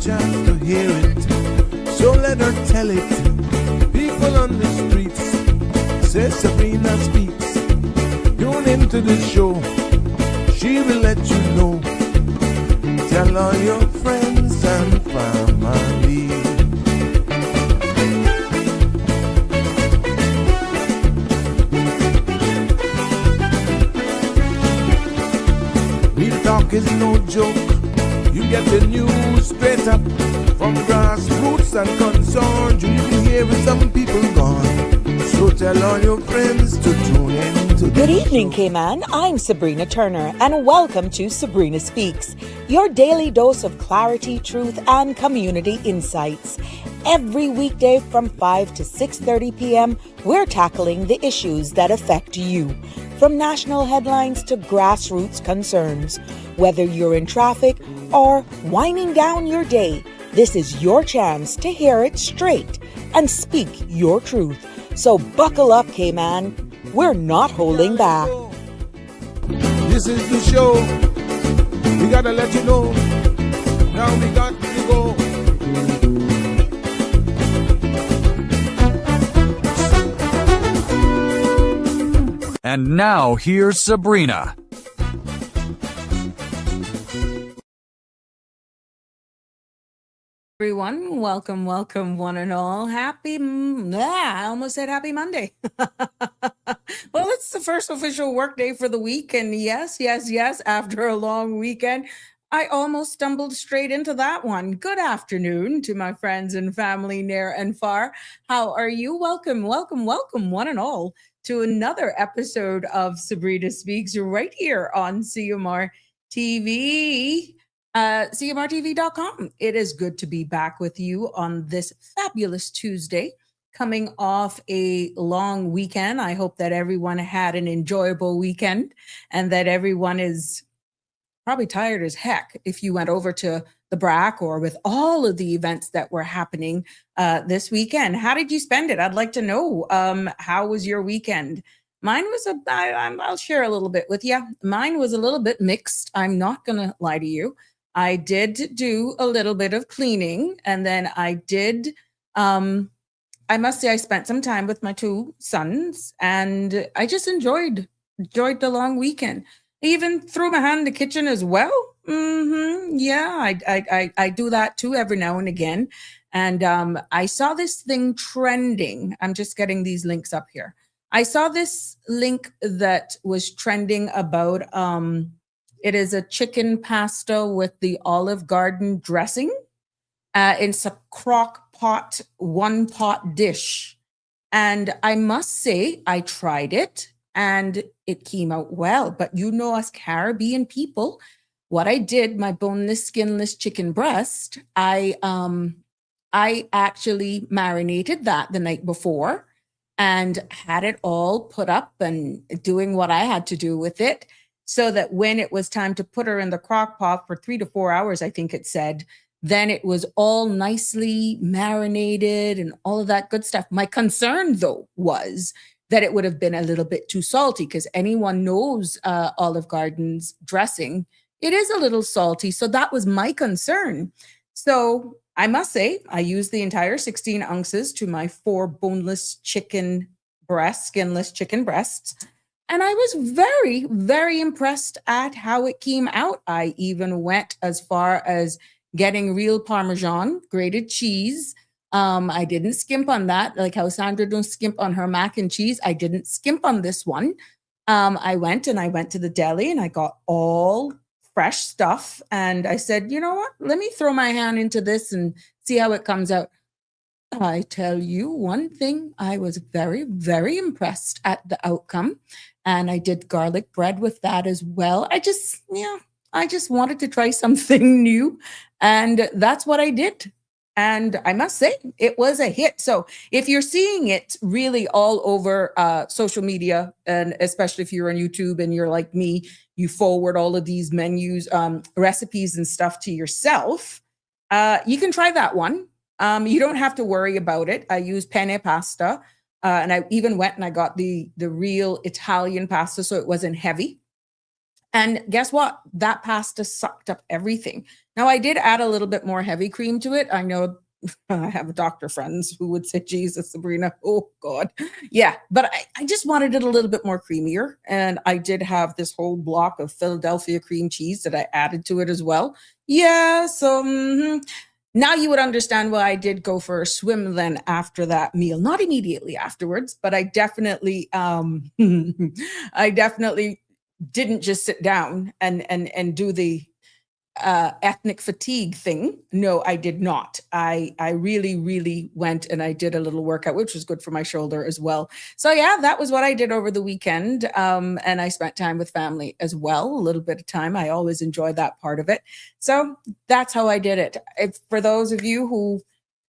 chance to hear it, so let her tell it. People on the streets say Sabrina speaks. Tune into the show, she will let you know. Tell all your friends and family. Real talk is no joke. You get the news straight up from grassroots and concerns. You can hear with some people gone. So tell all your friends to tune in to Good evening, Cayman. I'm Sabrina Turner, and welcome to Sabrina Speaks, your daily dose of clarity, truth, and community insights. Every weekday from 5 to 6:30 p.m., we're tackling the issues that affect you, from national headlines to grassroots concerns. Whether you're in traffic or winding down your day, this is your chance to hear it straight and speak your truth. So buckle up, Cayman. We're not holding back. This is the show. We gotta let you know. Now we got to go. And now here's Sabrina. Everyone, welcome, one and all. I almost said happy Monday. Well, it's the first official work day for the week. And yes, after a long weekend, I almost stumbled straight into that one. Good afternoon to my friends and family near and far. How are you? Welcome, one and all, to another episode of Sabrina Speaks right here on CMR TV. CMRTV.com. It is good to be back with you on this fabulous Tuesday, coming off a long weekend. I hope that everyone had an enjoyable weekend and that everyone is probably tired as heck if you went over to the BRAC or with all of the events that were happening this weekend. How did you spend it? I'd like to know. How was your weekend? Mine was I'll share a little bit with you. Mine was a little bit mixed. I'm not going to lie to you. I did do a little bit of cleaning, and then I did, I must say I spent some time with my two sons, and I just enjoyed the long weekend. I even threw my hand in the kitchen as well. Yeah, I do that too every now and again. And I saw this thing trending. I'm just getting these links up here. I saw this link that was trending about, it is a chicken pasta with the Olive Garden dressing. It's a crock pot, one pot dish. And I must say, I tried it and it came out well. But you know us Caribbean people, what I did, my boneless, skinless chicken breast, I actually marinated that the night before and had it all put up and doing what I had to do with it, so that when it was time to put her in the crock pot for 3 to 4 hours, I think it said, then it was all nicely marinated and all of that good stuff. My concern, though, was that it would have been a little bit too salty, because anyone knows Olive Garden's dressing. It is a little salty. So that was my concern. So I must say, I used the entire 16 ounces to my 4 boneless chicken breasts, skinless chicken breasts. And I was very, very impressed at how it came out. I even went as far as getting real Parmesan, grated cheese. I didn't skimp on that, like how Sandra don't skimp on her mac and cheese. I didn't skimp on this one. I went to the deli and I got all fresh stuff. And I said, you know what? Let me throw my hand into this and see how it comes out. I tell you one thing, I was very, very impressed at the outcome. And I did garlic bread with that as well. I just wanted to try something new. And that's what I did. And I must say, it was a hit. So if you're seeing it really all over social media, and especially if you're on YouTube and you're like me, you forward all of these menus, recipes and stuff to yourself, you can try that one. You don't have to worry about it. I use penne pasta. And I even went and I got the real Italian pasta, so it wasn't heavy. And guess what? That pasta sucked up everything. Now, I did add a little bit more heavy cream to it. I know I have doctor friends who would say, Jesus, Sabrina, oh God. Yeah, but I just wanted it a little bit more creamier. And I did have this whole block of Philadelphia cream cheese that I added to it as well. Yeah, so now you would understand why I did go for a swim then after that meal. Not immediately afterwards, but I definitely I definitely didn't just sit down and do the ethnic fatigue thing. No, I did not. I really went and I did a little workout, which was good for my shoulder as well. So yeah, that was what I did over the weekend. And I spent time with family as well, a little bit of time. I always enjoy that part of it. So that's how I did it. If, for those of you who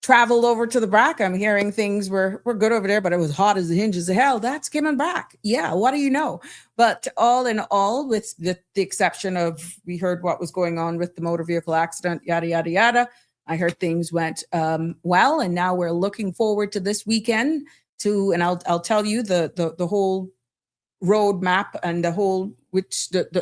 traveled over to the Brac, I'm hearing things were good over there, but it was hot as the hinges of hell. That's coming back. Yeah, what do you know? But all in all, with the exception of, we heard what was going on with the motor vehicle accident, yada, yada, yada. I heard things went well, and now we're looking forward to this weekend and I'll tell you the whole road map and the whole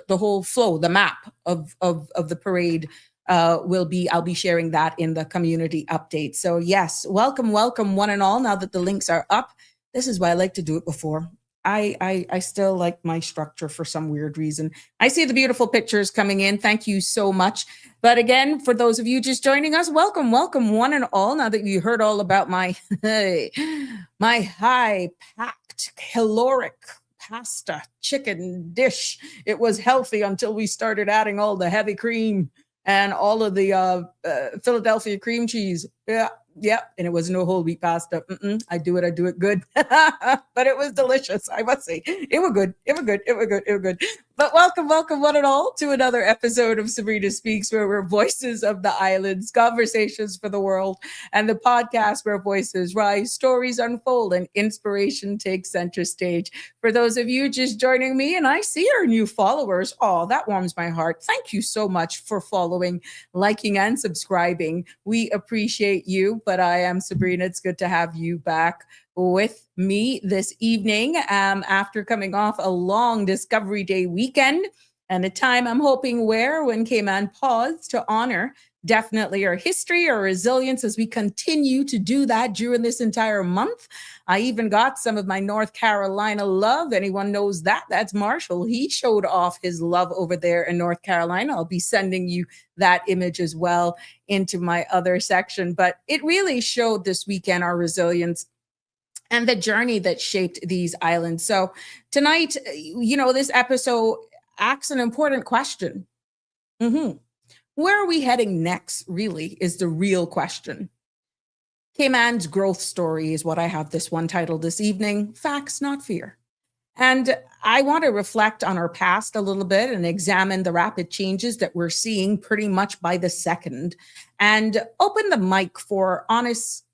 whole flow, the map of the parade I'll be sharing that in the community update. So yes, welcome one and all. Now that the links are up, this is why I like to do it before. I still like my structure for some weird reason. I see the beautiful pictures coming in. Thank you so much. But again, for those of you just joining us, welcome one and all. Now that you heard all about my my high packed caloric pasta chicken dish. It was healthy until we started adding all the heavy cream and all of the Philadelphia cream cheese. Yeah. And it was no whole wheat pasta. I do it good. But it was delicious, I must say. It was good. But welcome one and all to another episode of Sabrina Speaks, where we're voices of the islands, conversations for the world, and the podcast where voices rise, stories unfold, and inspiration takes center stage. For those of you just joining me, and I see our new followers, oh, that warms my heart. Thank you so much for following, liking, and subscribing. We appreciate you. But I am Sabrina. It's good to have you back with me this evening after coming off a long Discovery Day weekend and a time I'm hoping when Cayman paused to honor definitely our history, our resilience, as we continue to do that during this entire month. I even got some of my North Carolina love. Anyone knows that? That's Marshall. He showed off his love over there in North Carolina. I'll be sending you that image as well into my other section. But it really showed this weekend our resilience and the journey that shaped these islands. So tonight, this episode asks an important question. Where are we heading next, really, is the real question. Cayman's growth story is what I have this one titled this evening, Facts, Not Fear. And I want to reflect on our past a little bit and examine the rapid changes that we're seeing pretty much by the second, and open the mic for honest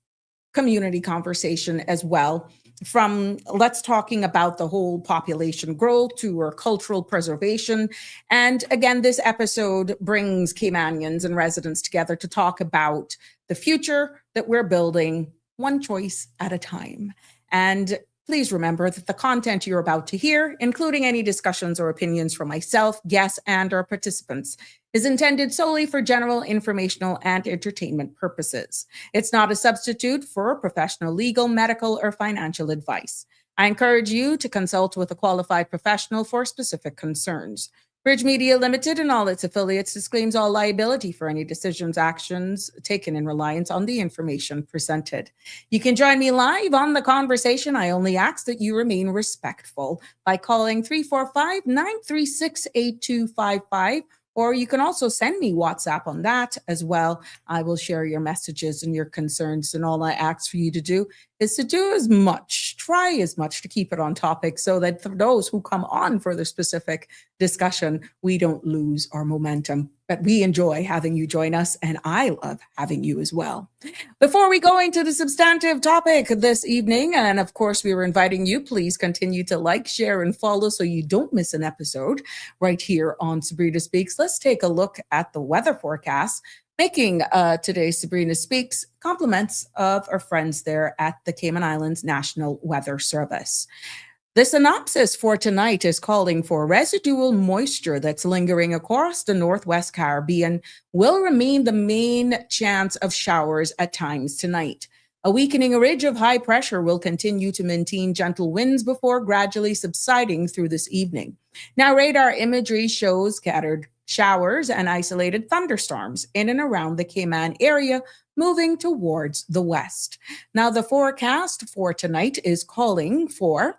community conversation as well. From let's talking about the whole population growth to our cultural preservation. And again, this episode brings Caymanians and residents together to talk about the future that we're building one choice at a time. And please remember that the content you're about to hear, including any discussions or opinions from myself, guests, and our participants, is intended solely for general, informational, and entertainment purposes. It's not a substitute for professional legal, medical, or financial advice. I encourage you to consult with a qualified professional for specific concerns. Bridge Media Limited and all its affiliates disclaims all liability for any decisions, actions taken in reliance on the information presented. You can join me live on the conversation. I only ask that you remain respectful by calling 345-936-8255. Or you can also send me WhatsApp on that as well. I will share your messages and your concerns. And all I ask for you to do is to try as much to keep it on topic, so that for those who come on for the specific discussion, we don't lose our momentum. But we enjoy having you join us, and I love having you as well. Before we go into the substantive topic this evening, and of course we were inviting you, please continue to like, share, and follow so you don't miss an episode right here on Sabrina Speaks. Let's take a look at the weather forecast, making today's Sabrina Speaks compliments of our friends there at the Cayman Islands National Weather Service. The synopsis for tonight is calling for residual moisture that's lingering across the Northwest Caribbean will remain the main chance of showers at times tonight. A weakening ridge of high pressure will continue to maintain gentle winds before gradually subsiding through this evening. Now, radar imagery shows scattered showers and isolated thunderstorms in and around the Cayman area moving towards the west. Now, the forecast for tonight is calling for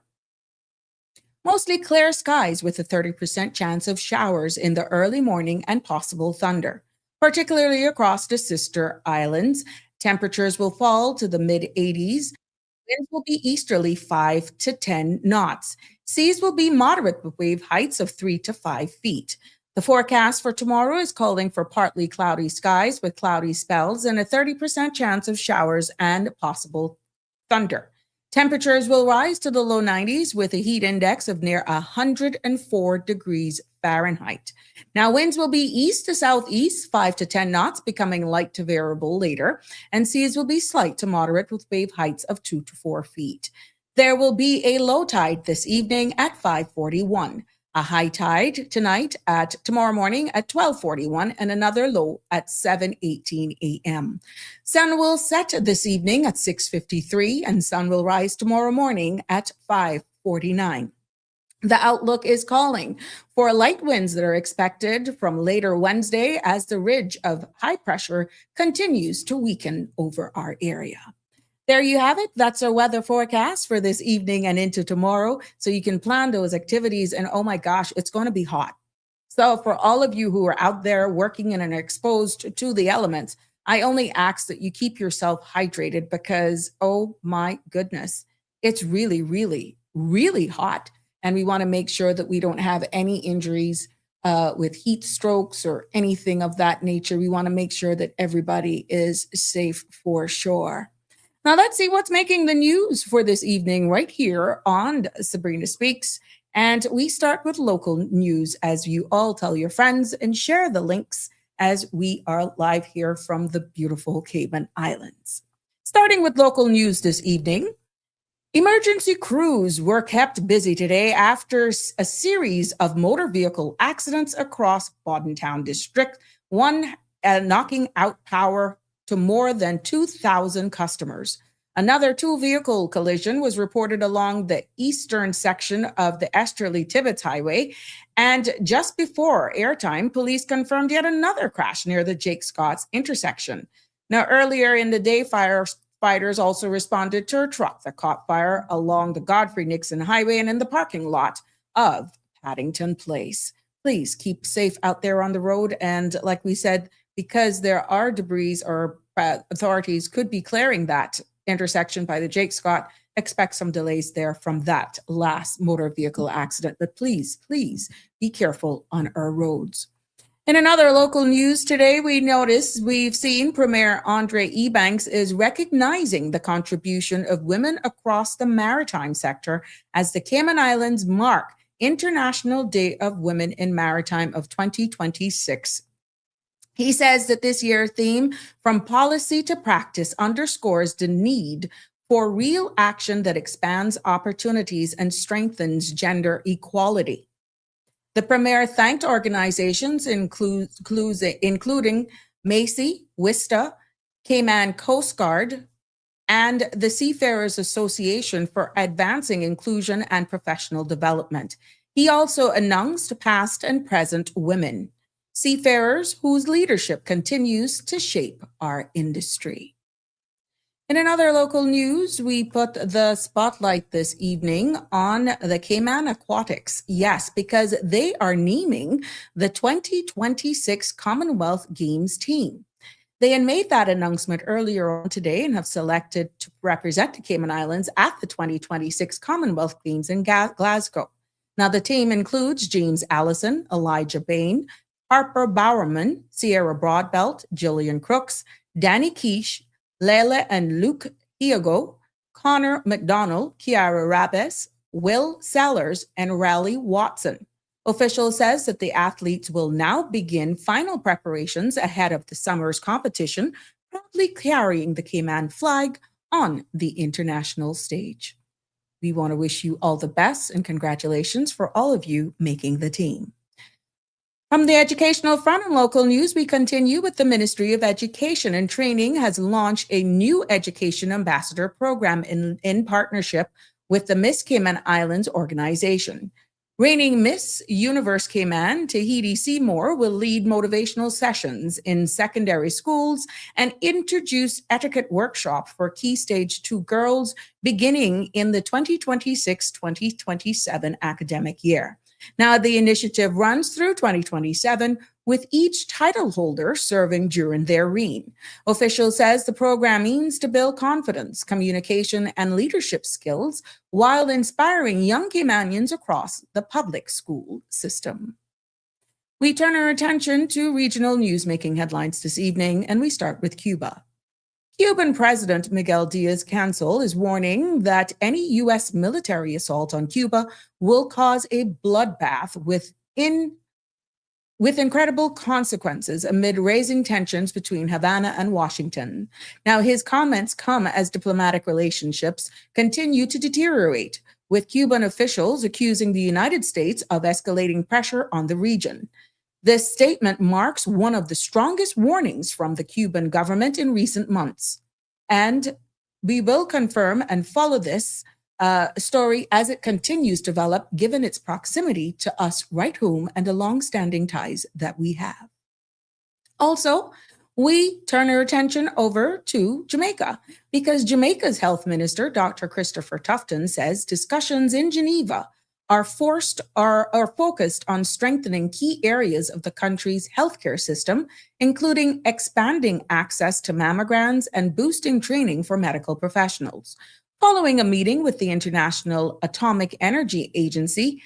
mostly clear skies with a 30% chance of showers in the early morning and possible thunder, particularly across the sister islands. Temperatures will fall to the mid 80s. Winds will be easterly 5 to 10 knots. Seas will be moderate with wave heights of 3 to 5 feet. The forecast for tomorrow is calling for partly cloudy skies with cloudy spells and a 30% chance of showers and possible thunder. Temperatures will rise to the low 90s with a heat index of near 104 degrees Fahrenheit. Now, winds will be east to southeast, 5 to 10 knots, becoming light to variable later, and seas will be slight to moderate with wave heights of 2 to 4 feet. There will be a low tide this evening at 5:41. A high tide tomorrow morning at 12:41 and another low at 7:18 a.m. Sun will set this evening at 6:53 and sun will rise tomorrow morning at 5:49. The outlook is calling for light winds that are expected from later Wednesday as the ridge of high pressure continues to weaken over our area. There you have it. That's our weather forecast for this evening and into tomorrow. So you can plan those activities. And oh my gosh, it's going to be hot. So for all of you who are out there working and are exposed to the elements, I only ask that you keep yourself hydrated because, oh my goodness, it's really, really, really hot. And we want to make sure that we don't have any injuries with heat strokes or anything of that nature. We want to make sure that everybody is safe for sure. Now, let's see what's making the news for this evening right here on Sabrina Speaks. And we start with local news as you all tell your friends and share the links as we are live here from the beautiful Cayman Islands. Starting with local news this evening, emergency crews were kept busy today after a series of motor vehicle accidents across Bordentown District, one knocking out power to more than 2,000 customers. Another two-vehicle collision was reported along the eastern section of the Esterly-Tibbetts Highway. And just before airtime, police confirmed yet another crash near the Jake Scotts intersection. Now, earlier in the day, firefighters also responded to a truck that caught fire along the Godfrey Nixon Highway and in the parking lot of Paddington Place. Please keep safe out there on the road. And like we said, because there are debris or authorities could be clearing that intersection by the Jake Scott, expect some delays there from that last motor vehicle accident. But please, please be careful on our roads. In another local news today, we've seen Premier Andre Ebanks is recognizing the contribution of women across the maritime sector as the Cayman Islands mark International Day of Women in Maritime of 2026. He says that this year's theme, From Policy to Practice, underscores the need for real action that expands opportunities and strengthens gender equality. The Premier thanked organizations including Macy, WISTA, Cayman Coast Guard, and the Seafarers Association for advancing inclusion and professional development. He also announced past and present women seafarers whose leadership continues to shape our industry. In another local news, we put the spotlight this evening on the Cayman Aquatics. Yes, because they are naming the 2026 Commonwealth Games team. They had made that announcement earlier on today and have selected to represent the Cayman Islands at the 2026 Commonwealth Games in Glasgow. Now, the team includes James Allison, Elijah Bain, Harper Bowerman, Sierra Broadbelt, Jillian Crooks, Danny Keish, Leila and Luke Hiogo, Connor McDonald, Kiara Rabes, Will Sellers, and Raleigh Watson. Official says that the athletes will now begin final preparations ahead of the summer's competition, proudly carrying the Cayman flag on the international stage. We want to wish you all the best and congratulations for all of you making the team. From the educational front and local news, we continue with the Ministry of Education and Training has launched a new education ambassador program in partnership with the Miss Cayman Islands organization. Reigning Miss Universe Cayman, Tahiti Seymour, will lead motivational sessions in secondary schools and introduce etiquette workshop for Key Stage 2 girls beginning in the 2026-2027 academic year. Now, the initiative runs through 2027 with each title holder serving during their reign. Official says the program aims to build confidence, communication, and leadership skills while inspiring young Caymanians across the public school system. We turn our attention to regional news making headlines this evening, and we start with Cuba. Cuban President Miguel Diaz-Canel is warning that any U.S. military assault on Cuba will cause a bloodbath with incredible consequences amid raising tensions between Havana and Washington. Now, his comments come as diplomatic relationships continue to deteriorate, with Cuban officials accusing the United States of escalating pressure on the region. This statement marks one of the strongest warnings from the Cuban government in recent months. And we will confirm and follow this story as it continues to develop, given its proximity to us right home and the long-standing ties that we have. Also, we turn our attention over to Jamaica because Jamaica's health minister, Dr. Christopher Tufton, says discussions in Geneva are focused on strengthening key areas of the country's healthcare system, including expanding access to mammograms and boosting training for medical professionals. Following a meeting with the International Atomic Energy Agency,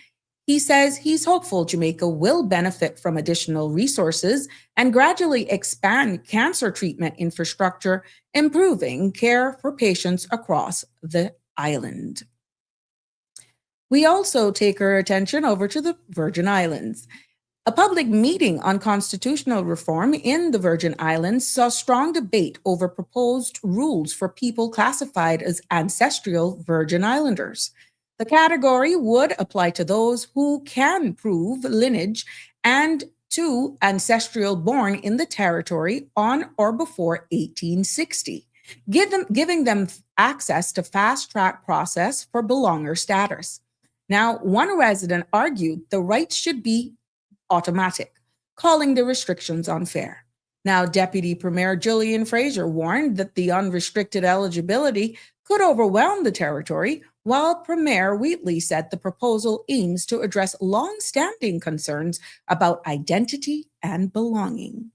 he says he's hopeful Jamaica will benefit from additional resources and gradually expand cancer treatment infrastructure, improving care for patients across the island. We also take our attention over to the Virgin Islands. A public meeting on constitutional reform in the Virgin Islands saw strong debate over proposed rules for people classified as ancestral Virgin Islanders. The category would apply to those who can prove lineage and to ancestral born in the territory on or before 1860, giving them access to fast-track process for belonger status. Now, one resident argued the rights should be automatic, calling the restrictions unfair. Now, Deputy Premier Julian Fraser warned that the unrestricted eligibility could overwhelm the territory, while Premier Wheatley said the proposal aims to address long-standing concerns about identity and belonging.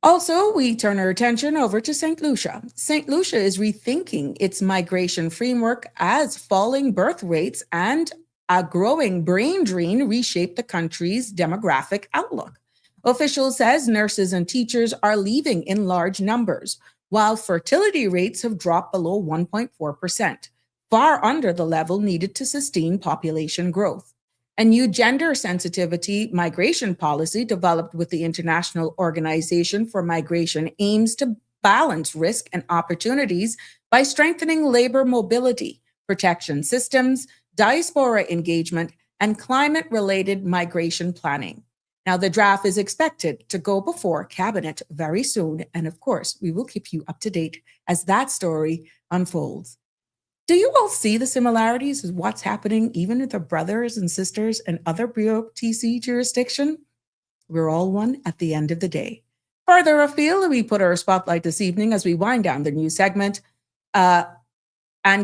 Also, we turn our attention over to St. Lucia. St. Lucia is rethinking its migration framework as falling birth rates and a growing brain drain reshape the country's demographic outlook. Officials says nurses and teachers are leaving in large numbers, while fertility rates have dropped below 1.4%, far under the level needed to sustain population growth. A new gender sensitivity migration policy developed with the International Organization for Migration aims to balance risk and opportunities by strengthening labor mobility, protection systems, diaspora engagement, and climate-related migration planning. Now, the draft is expected to go before Cabinet very soon, and of course, we will keep you up to date as that story unfolds. Do you all see the similarities of what's happening even with the brothers and sisters and other BOTC jurisdiction? We're all one at the end of the day. Further afield, we put our spotlight this evening as we wind down the news segment and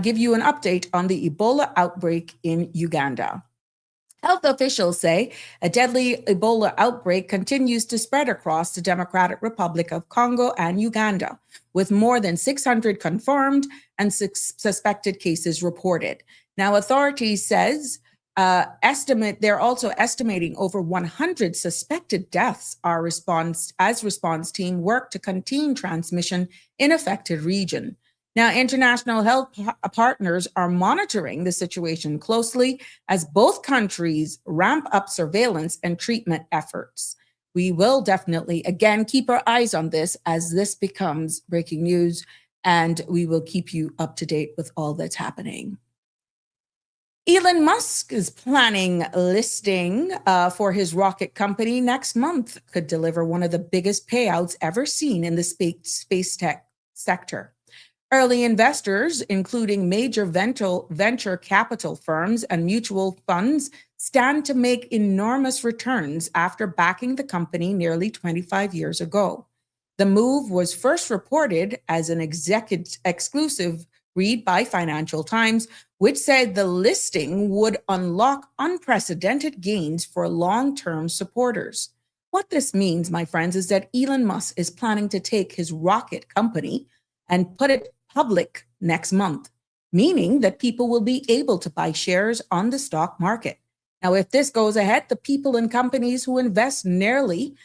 give you an update on the Ebola outbreak in Uganda. Health officials say a deadly Ebola outbreak continues to spread across the Democratic Republic of Congo and Uganda, with more than 600 confirmed and suspected cases reported. Now, authorities says they're also estimating over 100 suspected deaths as response team work to contain transmission in affected region. Now, international health partners are monitoring the situation closely as both countries ramp up surveillance and treatment efforts. We will definitely, again, keep our eyes on this as this becomes breaking news, and we will keep you up to date with all that's happening. Elon Musk is planning a listing for his rocket company next month. Could deliver one of the biggest payouts ever seen in the space tech sector. Early investors, including major venture capital firms and mutual funds, stand to make enormous returns after backing the company nearly 25 years ago. The move was first reported as an exclusive read by Financial Times, which said the listing would unlock unprecedented gains for long-term supporters. What this means, my friends, is that Elon Musk is planning to take his rocket company and put it public next month, meaning that people will be able to buy shares on the stock market. Now, if this goes ahead, the people and companies who invest early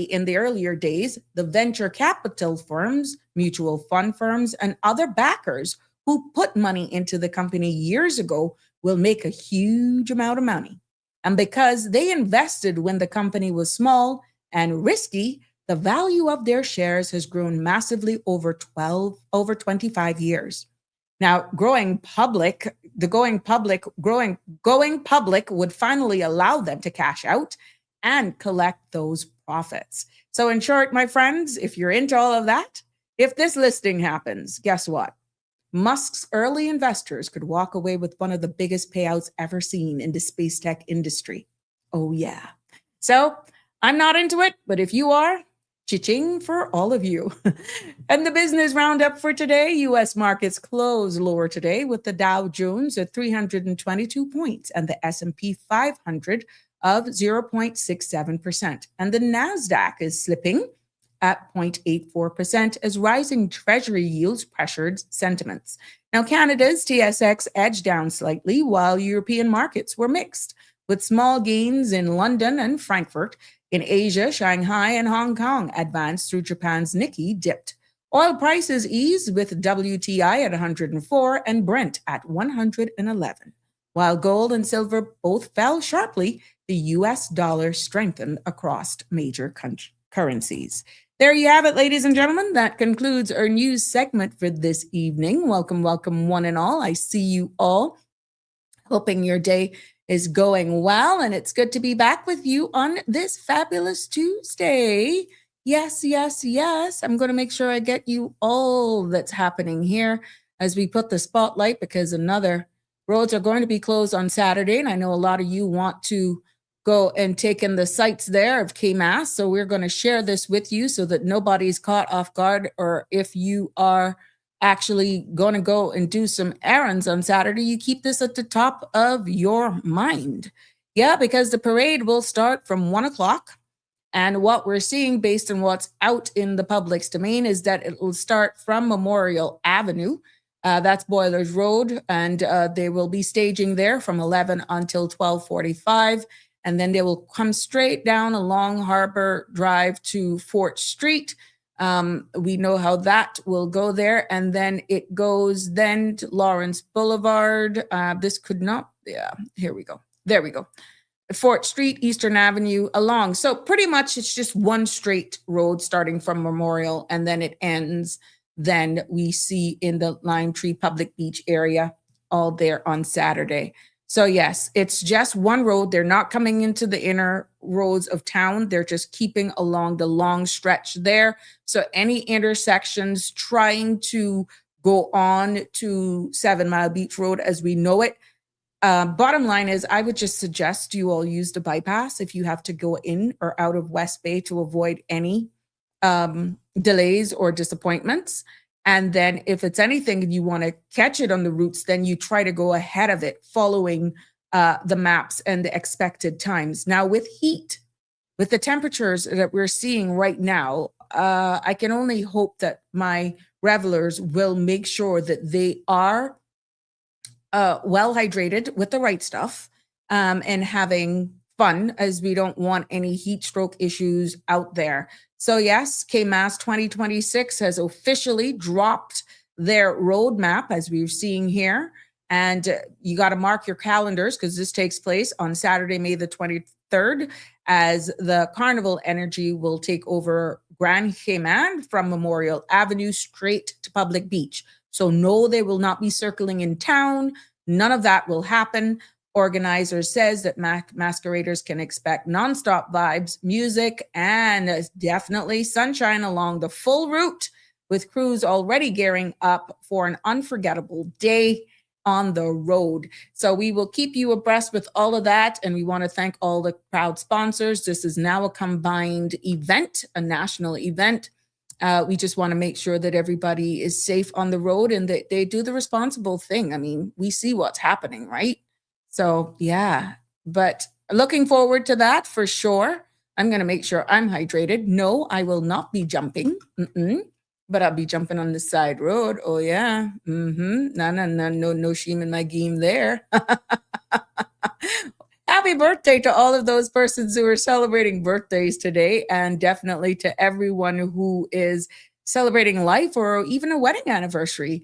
in the earlier days, the venture capital firms, mutual fund firms, and other backers who put money into the company years ago will make a huge amount of money. And because they invested when the company was small and risky, the value of their shares has grown massively over 25 years. Now, going public would finally allow them to cash out and collect those profits. So in short, my friends, if you're into all of that, if this listing happens, guess what? Musk's early investors could walk away with one of the biggest payouts ever seen in the space tech industry. Oh, yeah. So I'm not into it, but if you are, cha-ching for all of you. And the business roundup for today, U.S. markets closed lower today with the Dow Jones at 322 points and the S&P 500 of 0.67%. And the NASDAQ is slipping at 0.84% as rising treasury yields pressured sentiments. Now, Canada's TSX edged down slightly while European markets were mixed, with small gains in London and Frankfurt. In Asia, Shanghai and Hong Kong advanced through Japan's Nikkei dipped. Oil prices eased with WTI at 104 and Brent at 111. While gold and silver both fell sharply, the US dollar strengthened across major currencies. There you have it, ladies and gentlemen. That concludes our news segment for this evening. Welcome, welcome, one and all. I see you all. Hoping your day is going well, and it's good to be back with you on this fabulous Tuesday. Yes, yes, yes. I'm going to make sure I get you all that's happening here as we put the spotlight, because another roads are going to be closed on Saturday, and I know a lot of you want to go and take in the sights there of Cayman. So we're going to share this with you so that nobody's caught off guard, or if you are actually going to go and do some errands on Saturday, you keep this at the top of your mind. Yeah, because the parade will start from 1 o'clock. And what we're seeing based on what's out in the public's domain is that it will start from Memorial Avenue. That's Boilers Road. And they will be staging there from 11 until 12:45. And then they will come straight down along Harbor Drive to Fort Street. We know how that will go there. And then it goes then to Lawrence Boulevard. This could not, yeah, here we go. There we go. Fort Street, Eastern Avenue along. So pretty much it's just one straight road starting from Memorial, and then it ends. Then we see in the Lime Tree Public Beach area all there on Saturday. So yes, it's just one road. They're not coming into the inner roads of town. They're just keeping along the long stretch there. So any intersections trying to go on to 7 Mile Beach Road as we know it. Bottom line is, I would just suggest you all use the bypass if you have to go in or out of West Bay to avoid any delays or disappointments. And then if it's anything and you want to catch it on the routes, then you try to go ahead of it following the maps and the expected times. Now with heat, with the temperatures that we're seeing right now, I can only hope that my revelers will make sure that they are well hydrated with the right stuff and having fun, as we don't want any heat stroke issues out there. So yes, KMAS 2026 has officially dropped their roadmap, as we're seeing here. And you got to mark your calendars, because this takes place on Saturday, May the 23rd, as the Carnival Energy will take over Grand Cayman from Memorial Avenue straight to Public Beach. So no, they will not be circling in town. None of that will happen. Organizer says that masqueraders can expect nonstop vibes, music, and definitely sunshine along the full route, with crews already gearing up for an unforgettable day on the road. So we will keep you abreast with all of that. And we want to thank all the proud sponsors. This is now a combined event, a national event. We just want to make sure that everybody is safe on the road and that they do the responsible thing. I mean, we see what's happening, right? So, yeah, but looking forward to that for sure. I'm going to make sure I'm hydrated. No, I will not be jumping, but I'll be jumping on the side road. Oh, yeah. No shame in my game there. Happy birthday to all of those persons who are celebrating birthdays today, and definitely to everyone who is celebrating life or even a wedding anniversary.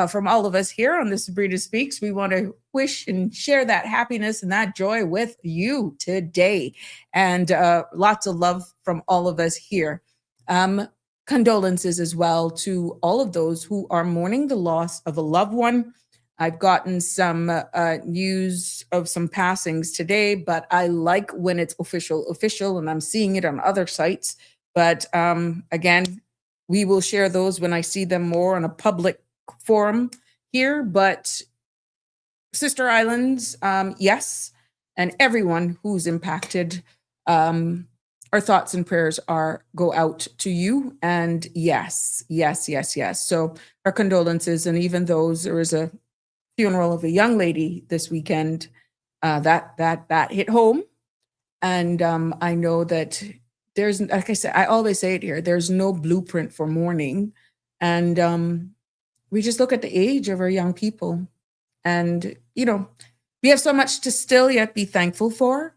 From all of us here on the Sabrina Speaks, we want to wish and share that happiness and that joy with you today. And lots of love from all of us here. Condolences as well to all of those who are mourning the loss of a loved one. I've gotten some news of some passings today, but I like when it's official, and I'm seeing it on other sites. But again, we will share those when I see them more on a public forum here. But Sister Islands, yes, and everyone who's impacted, our thoughts and prayers go out to you. And yes. So our condolences, and even those, there was a funeral of a young lady this weekend that hit home. And I know that there's, like I said, I always say it here, there's no blueprint for mourning. And we just look at the age of our young people. And, we have so much to still yet be thankful for,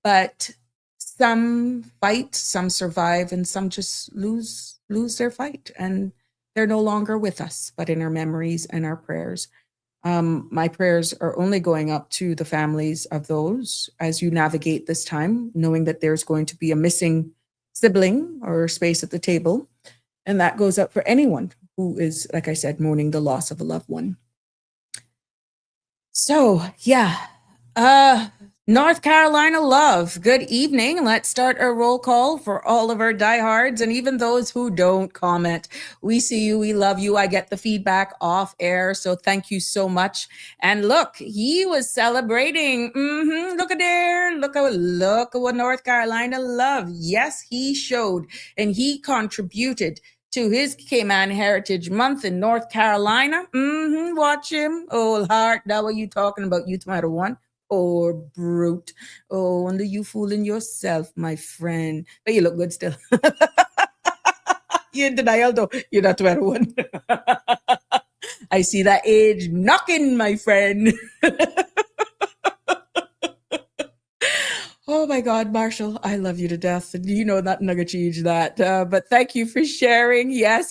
but some fight, some survive, and some just lose their fight. And they're no longer with us, but in our memories and our prayers. My prayers are only going up to the families of those as you navigate this time, knowing that there's going to be a missing sibling or space at the table. And that goes up for anyone who is, like I said, mourning the loss of a loved one. So, yeah. North Carolina love, good evening. Let's start a roll call for all of our diehards and even those who don't comment. We see you, we love you. I get the feedback off air, so thank you so much. And look, he was celebrating. Look at there. Look at what North Carolina love. Yes, he showed and he contributed to his Cayman Heritage Month in North Carolina. Watch him. Oh, heart, that what you talking about, you tomato one. Poor brute. Oh, wonder you fooling yourself, my friend. But you look good still. You're in denial though. You're not 21. I see that age knocking, my friend. Oh my God, Marshall, I love you to death. And you know that nugget change that. But thank you for sharing. Yes.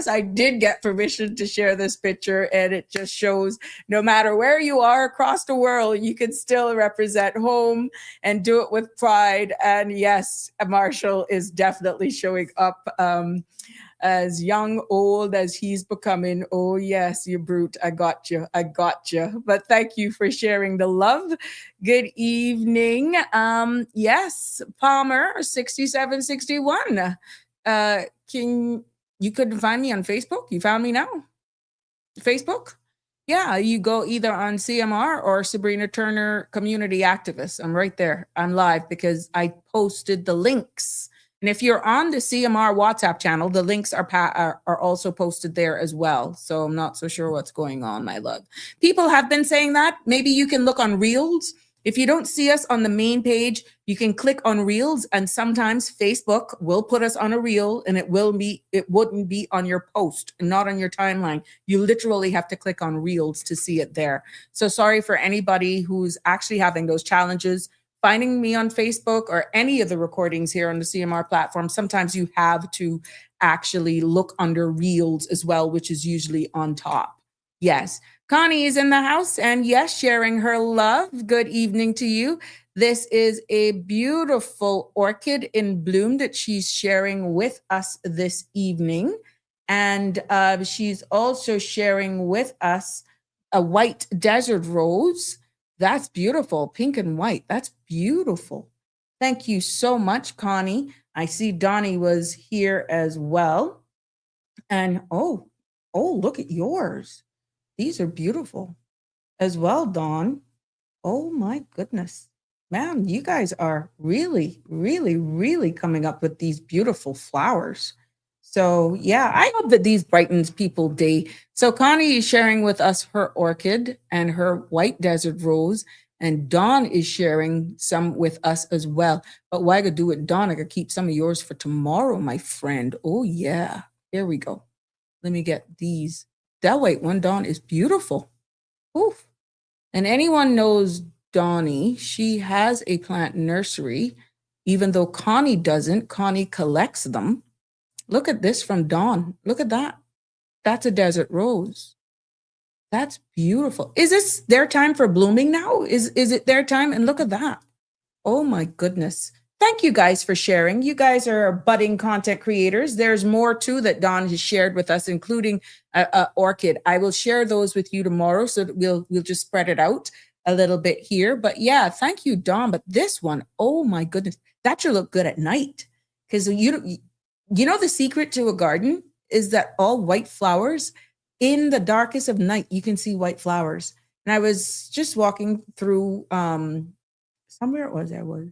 I did get permission to share this picture, and it just shows no matter where you are across the world, you can still represent home and do it with pride. And yes, Marshall is definitely showing up as young, old as he's becoming. Oh, yes, you brute. I got you. But thank you for sharing the love. Good evening. Yes, Palmer, 6761. You couldn't find me on Facebook? You found me now? Facebook? Yeah, you go either on CMR or Sabrina Turner Community Activist. I'm right there. I'm live because I posted the links. And if you're on the CMR WhatsApp channel, the links are also posted there as well. So I'm not so sure what's going on, my love. People have been saying that. Maybe you can look on Reels. If you don't see us on the main page, you can click on Reels, and sometimes Facebook will put us on a reel, and it wouldn't be on your post, not on your timeline. You literally have to click on Reels to see it there. So sorry for anybody who's actually having those challenges. Finding me on Facebook or any of the recordings here on the CMR platform, sometimes you have to actually look under Reels as well, which is usually on top. Yes, Connie is in the house, and yes, sharing her love. Good evening to you. This is a beautiful orchid in bloom that she's sharing with us this evening. And she's also sharing with us a white desert rose. That's beautiful. Pink and white. That's beautiful. Thank you so much, Connie. I see Donnie was here as well. And oh, look at yours. These are beautiful as well, Dawn. Oh my goodness. Man, you guys are really, really, really coming up with these beautiful flowers. So yeah, I hope that these brightens people's day. So Connie is sharing with us her orchid and her white desert rose, and Dawn is sharing some with us as well. But why I do it, Dawn? I could keep some of yours for tomorrow, my friend. Oh yeah, here we go. Let me get these. That white one, Dawn, is beautiful. Oof. And anyone knows Donnie, she has a plant nursery, even though Connie doesn't. Connie collects them. Look at this from Dawn. Look at that. That's a desert rose. That's beautiful. Is this their time for blooming now? Is it their time? And look at that. Oh my goodness. Thank you guys for sharing. You guys are budding content creators. There's more too that Dawn has shared with us, including a orchid. I will share those with you tomorrow, so that we'll just spread it out a little bit here. But yeah, thank you, Dawn. But this one, oh my goodness, that should look good at night, because you know the secret to a garden is that all white flowers, in the darkest of night, you can see white flowers. And I was just walking through somewhere it was I was.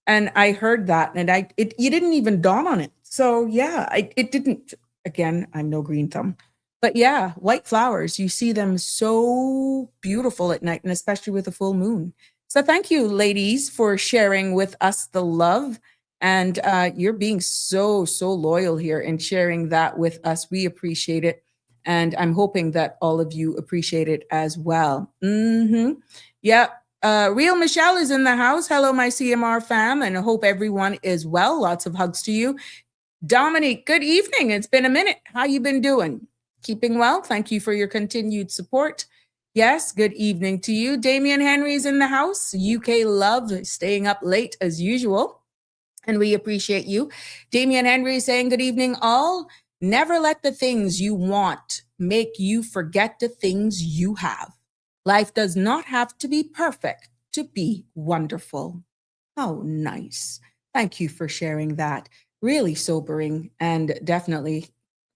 And I heard that, and it didn't even dawn on it. So yeah, it didn't. Again, I'm no green thumb, but yeah, white flowers. You see them so beautiful at night, and especially with a full moon. So thank you, ladies, for sharing with us the love, and you're being so loyal here and sharing that with us. We appreciate it, and I'm hoping that all of you appreciate it as well. Yeah. Real Michelle is in the house. Hello, my CMR fam, and I hope everyone is well. Lots of hugs to you. Dominique, good evening. It's been a minute. How you been doing? Keeping well? Thank you for your continued support. Yes, good evening to you. Damian Henry is in the house. UK love, staying up late as usual, and we appreciate you. Damian Henry is saying good evening all. Never let the things you want make you forget the things you have. Life does not have to be perfect to be wonderful. Oh, nice. Thank you for sharing that. Really sobering, and definitely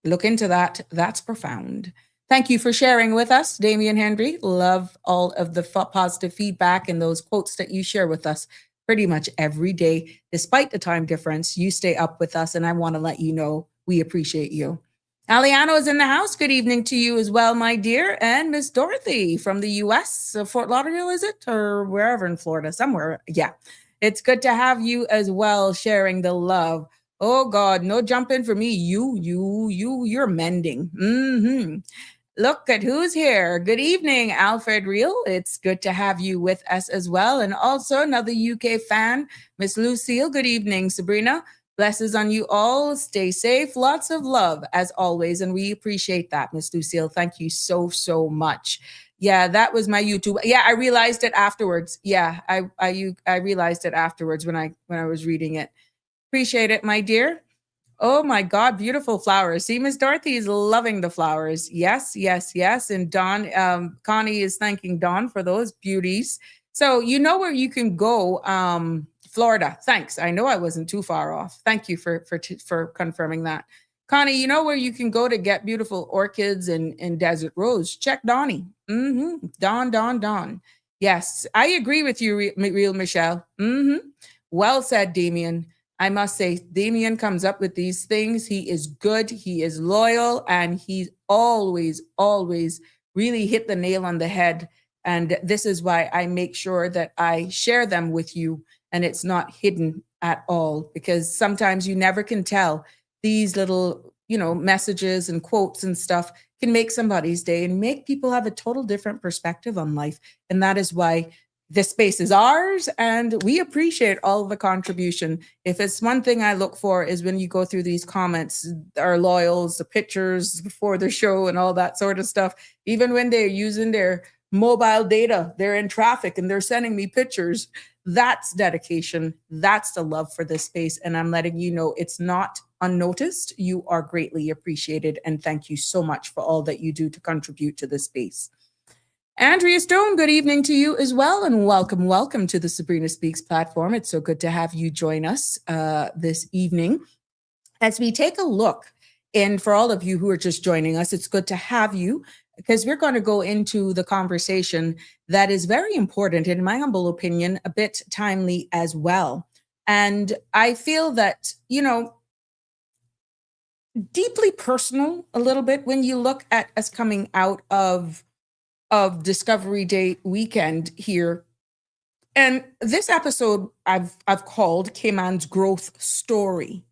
look into that. That's profound. Thank you for sharing with us, Damian Henry. Love all of the positive feedback and those quotes that you share with us pretty much every day. Despite the time difference, you stay up with us, and I want to let you know we appreciate you. Aliano is in the house. Good evening to you as well, my dear. And Miss Dorothy from the U.S., Fort Lauderdale, is it? Or wherever in Florida, somewhere. Yeah. It's good to have you as well, sharing the love. Oh, God, no jumping for me. You're mending. Look at who's here. Good evening, Alfred Real. It's good to have you with us as well. And also another UK fan, Miss Lucille. Good evening, Sabrina. Blessings on you all. Stay safe. Lots of love as always. And we appreciate that, Miss Lucille. Thank you so much. Yeah, that was my YouTube. Yeah, I realized it afterwards. Yeah, I realized it afterwards when I was reading it. Appreciate it, my dear. Oh my God, beautiful flowers. See, Miss Dorothy is loving the flowers. Yes. And Dawn, Connie is thanking Dawn for those beauties. So you know where you can go. Florida. Thanks. I know I wasn't too far off. Thank you for confirming that. Connie, you know where you can go to get beautiful orchids and desert rose? Check Donnie. Dawn. Yes, I agree with you, Real Michelle. Well said, Damien. I must say, Damien comes up with these things. He is good. He is loyal, and he's always really hit the nail on the head. And this is why I make sure that I share them with you, and it's not hidden at all, because sometimes you never can tell. These little, messages and quotes and stuff can make somebody's day and make people have a total different perspective on life. And that is why this space is ours, and we appreciate all of the contribution. If it's one thing I look for is when you go through these comments, our loyals, the pictures before the show and all that sort of stuff, even when they're using their mobile data, they're in traffic and they're sending me pictures. That's dedication. That's the love for this space. And I'm letting you know it's not unnoticed. You are greatly appreciated. And thank you so much for all that you do to contribute to this space. Andrea Stone, good evening to you as well, and welcome to the Sabrina Speaks platform. It's so good to have you join us this evening as we take a look. And for all of you who are just joining us, it's good to have you because we're going to go into the conversation that is very important, in my humble opinion, a bit timely as well. And I feel that, deeply personal a little bit when you look at us coming out of Discovery Day weekend here. And this episode I've called Cayman's Growth Story.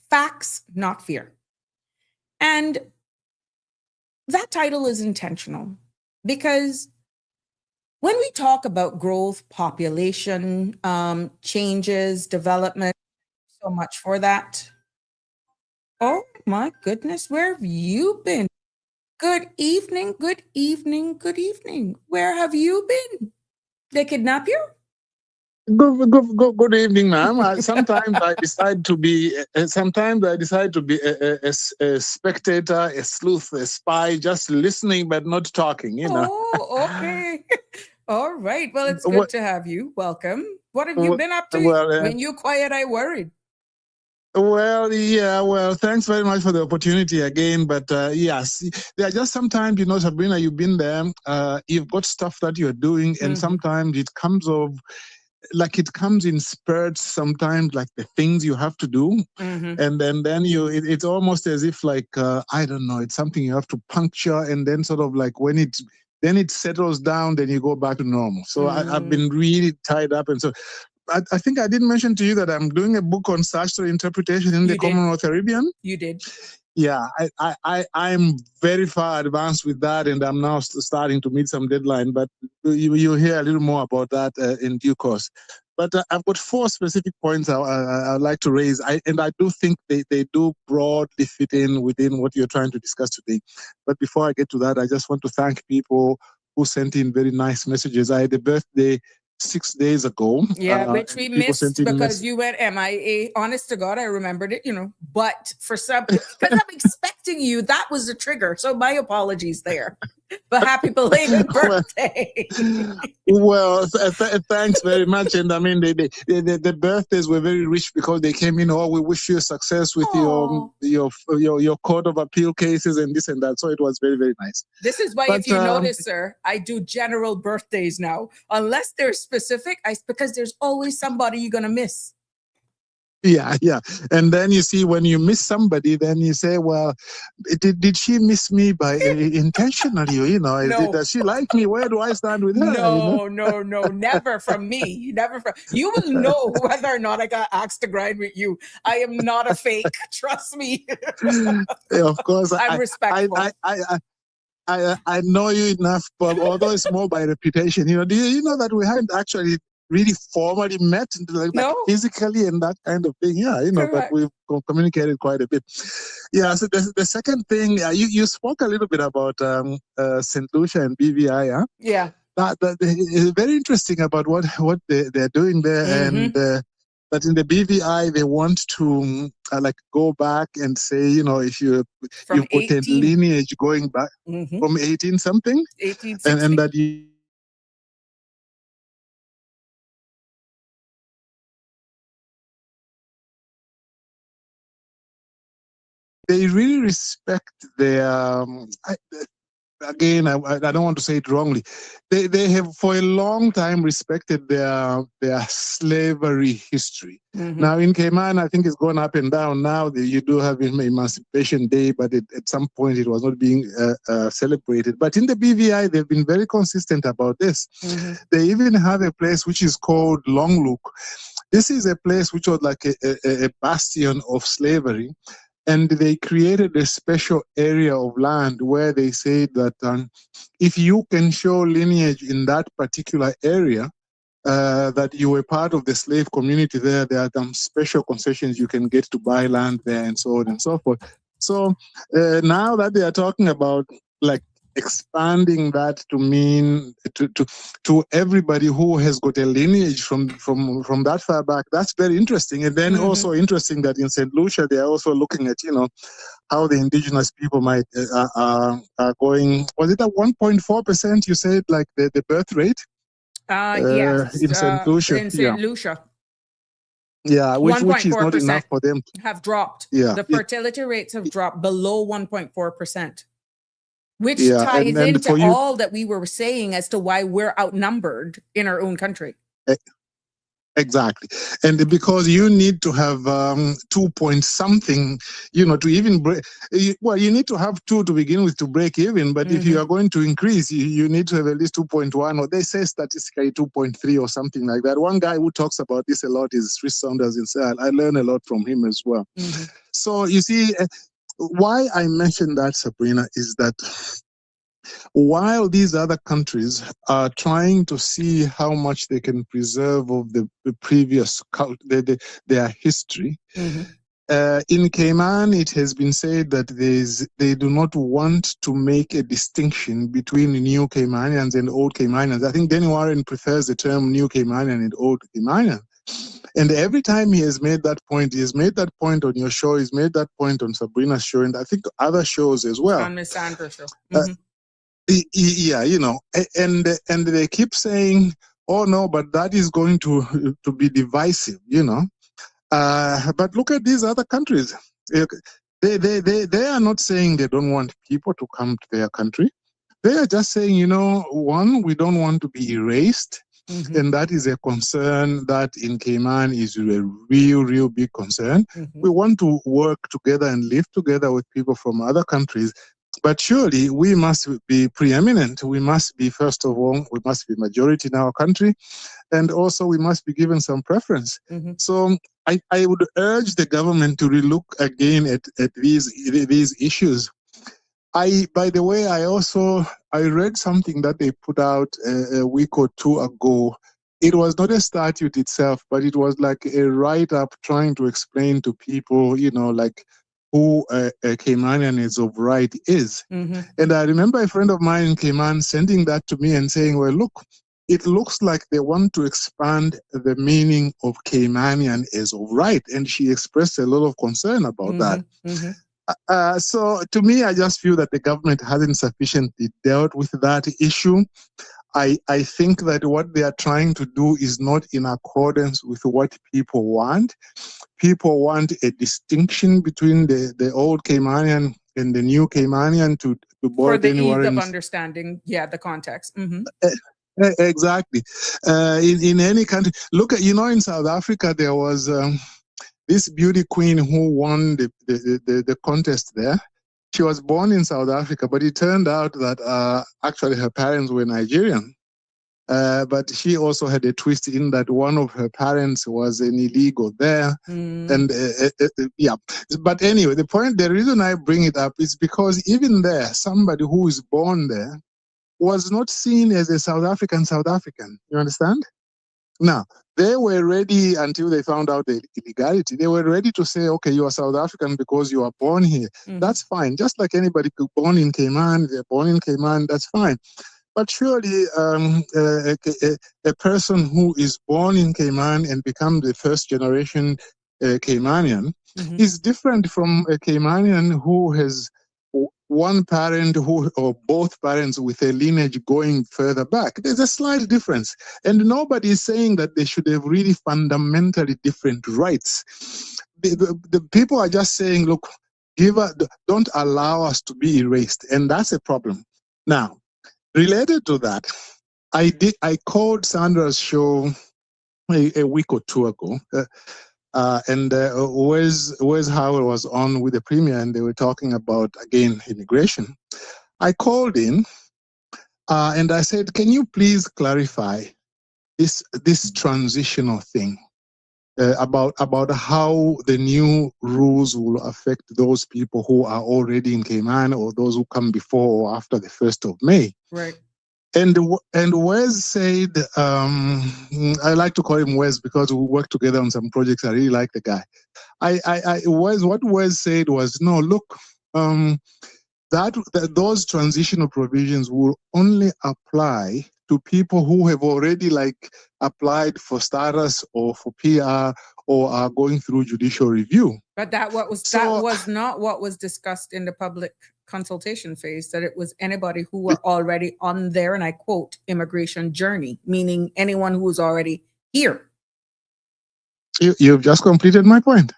Facts, not fear. And that title is intentional because when we talk about growth, population, changes, development, so much for that. Oh my goodness, where have you been? Good evening, good evening, good evening. Where have you been? They kidnap you? Good evening, ma'am. Sometimes I decide to be. Sometimes I decide to be a spectator, a sleuth, a spy, just listening but not talking. Oh, okay. All right. Well, it's good Well, to have you. Welcome. What have you been up to? well, When you quiet, I worried. Well, yeah, well, thanks very much for the opportunity again. But yes, there are just sometimes, Sabrina, you've been there, you've got stuff that you're doing, and sometimes it comes in spurts, sometimes like the things you have to do. And then it's almost as if like, I don't know, it's something you have to puncture, and then sort of like when it settles down, then you go back to normal. So I've been really tied up. And so I think I did mention to you that I'm doing a book on statutory interpretation in the Commonwealth Caribbean. You did. Yeah, I'm very far advanced with that, and I'm now starting to meet some deadline. But you'll hear a little more about that in due course. But I've got 4 specific points I'd like to raise, and I do think they do broadly fit in within what you're trying to discuss today. But before I get to that, I just want to thank people who sent in very nice messages. I had a birthday 6 days ago. Yeah, which we missed because you went MIA. Honest to God, I remembered it, But for some, because I'm expecting you, that was the trigger. So my apologies there. But happy belated birthday. Well, thanks very much. And I mean, the birthdays were very rich because they came in. Oh, we wish you success with your court of appeal cases and this and that. So it was very, very nice. This is why, if you notice, sir, I do general birthdays now, unless they're specific. Because there's always somebody you're gonna miss. Yeah. And then you see, when you miss somebody, then you say, well, did she miss me by intentionally? No. Does she like me? Where do I stand with her? No, never from me. Never from you. Will know whether or not I got asked to grind with you. I am not a fake. Trust me. Of course, I'm respectful. I know you enough, but although it's more by reputation, do you know that we haven't actually really formally met, like physically and that kind of thing? Yeah, but we've communicated quite a bit. Yeah, so the second thing, you spoke a little bit about St. Lucia and BVI, huh? Yeah. That is very interesting about what they're doing there, and that in the BVI they want to go back and say, if you've got a lineage going back from 18 something, 1860, and that you. They really respect their. Again, I don't want to say it wrongly. They have for a long time respected their slavery history. Now in Cayman, I think it's gone up and down. Now you do have Emancipation Day, but at some point it was not being celebrated. But in the BVI, they've been very consistent about this. They even have a place which is called Long Look. This is a place which was like a bastion of slavery. And they created a special area of land where they say that if you can show lineage in that particular area, that you were part of the slave community there are some special concessions you can get to buy land there and so on and so forth. So now that they are talking about expanding that to mean to everybody who has got a lineage from that far back. That's very interesting. And then also interesting that in St. Lucia they are also looking at how the indigenous people might are going. Was it at 1.4%? You said like the birth rate Yes, in St. Lucia. in St. Lucia. Yeah, which is not enough for them. Have dropped. Yeah, the fertility rates have dropped below 1.4%, which yeah, ties and into all that we were saying as to why we're outnumbered in our own country. Exactly. And because you need to have 2 point something, to even break. Well, you need to have 2 to begin with to break even. But if you are going to increase, you need to have at least 2.1, or they say statistically 2.3 or something like that. One guy who talks about this a lot is Chris Saunders himself. I learn a lot from him as well. So you see, why I mentioned that, Sabrina, is that while these other countries are trying to see how much they can preserve of the previous their history, in Cayman, it has been said that they do not want to make a distinction between new Caymanians and old Caymanians. I think Danny Warren prefers the term new Caymanian and old Caymanian. And every time he has made that point, he has made that point on your show, he's made that point on Sabrina's show, and I think other shows as well. On Miss Sandra's show. Yeah, and they keep saying, "Oh no, but that is going to be divisive," But look at these other countries. They are not saying they don't want people to come to their country. They are just saying, one, we don't want to be erased. And that is a concern that in Cayman is a real big concern. We want to work together and live together with people from other countries. But surely we must be preeminent. We must be, first of all, we must be majority in our country. And also we must be given some preference. So I would urge the government to relook again at these issues. By the way, I read something that they put out a week or 2 ago. It was not a statute itself, but it was like a write-up trying to explain to people, like who a Caymanian is of right is. And I remember a friend of mine in Cayman sending that to me and saying, well, look, it looks like they want to expand the meaning of Caymanian as of right. And she expressed a lot of concern about that. So to me, I just feel that the government hasn't sufficiently dealt with that issue. I think that what they are trying to do is not in accordance with what people want. People want a distinction between the old Caymanian and the new Caymanian to for the ease of understanding, the context. Exactly. In any country, look at, in South Africa, there was this beauty queen who won the contest there. She was born in South Africa, but it turned out that actually her parents were Nigerian. But she also had a twist in that one of her parents was an illegal there. And yeah. But anyway, the reason I bring it up is because even there, somebody who is born there was not seen as a South African. You understand? Now, they were ready until they found out the illegality. They were ready to say, okay, you are South African because you are born here. That's fine. Just like anybody born in Cayman, they're born in Cayman, that's fine. But surely a person who is born in Cayman and becomes the first generation Caymanian is different from a Caymanian who has one parent or both parents with a lineage going further back. There's a slight difference. And nobody is saying that they should have really fundamentally different rights. The people are just saying, look, don't allow us to be erased. And that's a problem. Now, related to that, I called Sandra's show a week or 2 ago. And Wes Howell was on with the premier, and they were talking about, again, immigration. I called in and I said, can you please clarify this transitional thing about how the new rules will affect those people who are already in Cayman or those who come before or after the 1st of May? Right. And Wes said, I like to call him Wes because we work together on some projects. I really like the guy. What Wes said was, no, look, those transitional provisions will only apply to people who have already applied for status or for PR or are going through judicial review. But that was not what was discussed in the public consultation phase, that it was anybody who were already on their, and I quote, immigration journey, meaning anyone who was already here. You've just completed my point.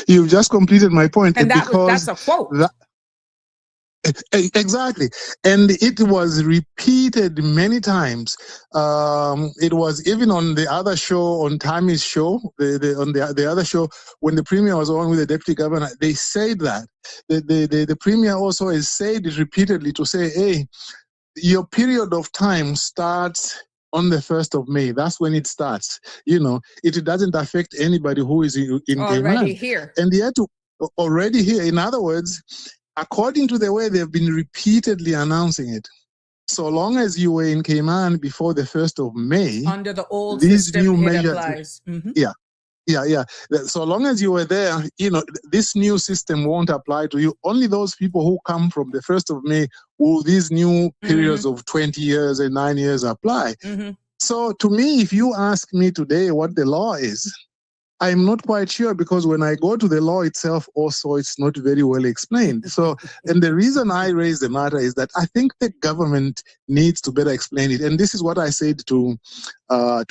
And that's a quote. Exactly. And it was repeated many times. It was even on the other show, on Tammy's show, on the other show, when the Premier was on with the Deputy Governor, they said that. The Premier also has said it repeatedly to say, hey, your period of time starts on the 1st of May. That's when it starts. It doesn't affect anybody who is in already Cayman. Here. And yet, already here. In other words, according to the way they've been repeatedly announcing it, so long as you were in Cayman before the 1st of May, under the old these system, new it measures applies. Mm-hmm. Yeah. So long as you were there, this new system won't apply to you. Only those people who come from the 1st of May will these new periods of 20 years and 9 years apply. Mm-hmm. So to me, if you ask me today what the law is, I'm not quite sure, because when I go to the law itself also, it's not very well explained. So, and the reason I raise the matter is that I think the government needs to better explain it. And this is what I said to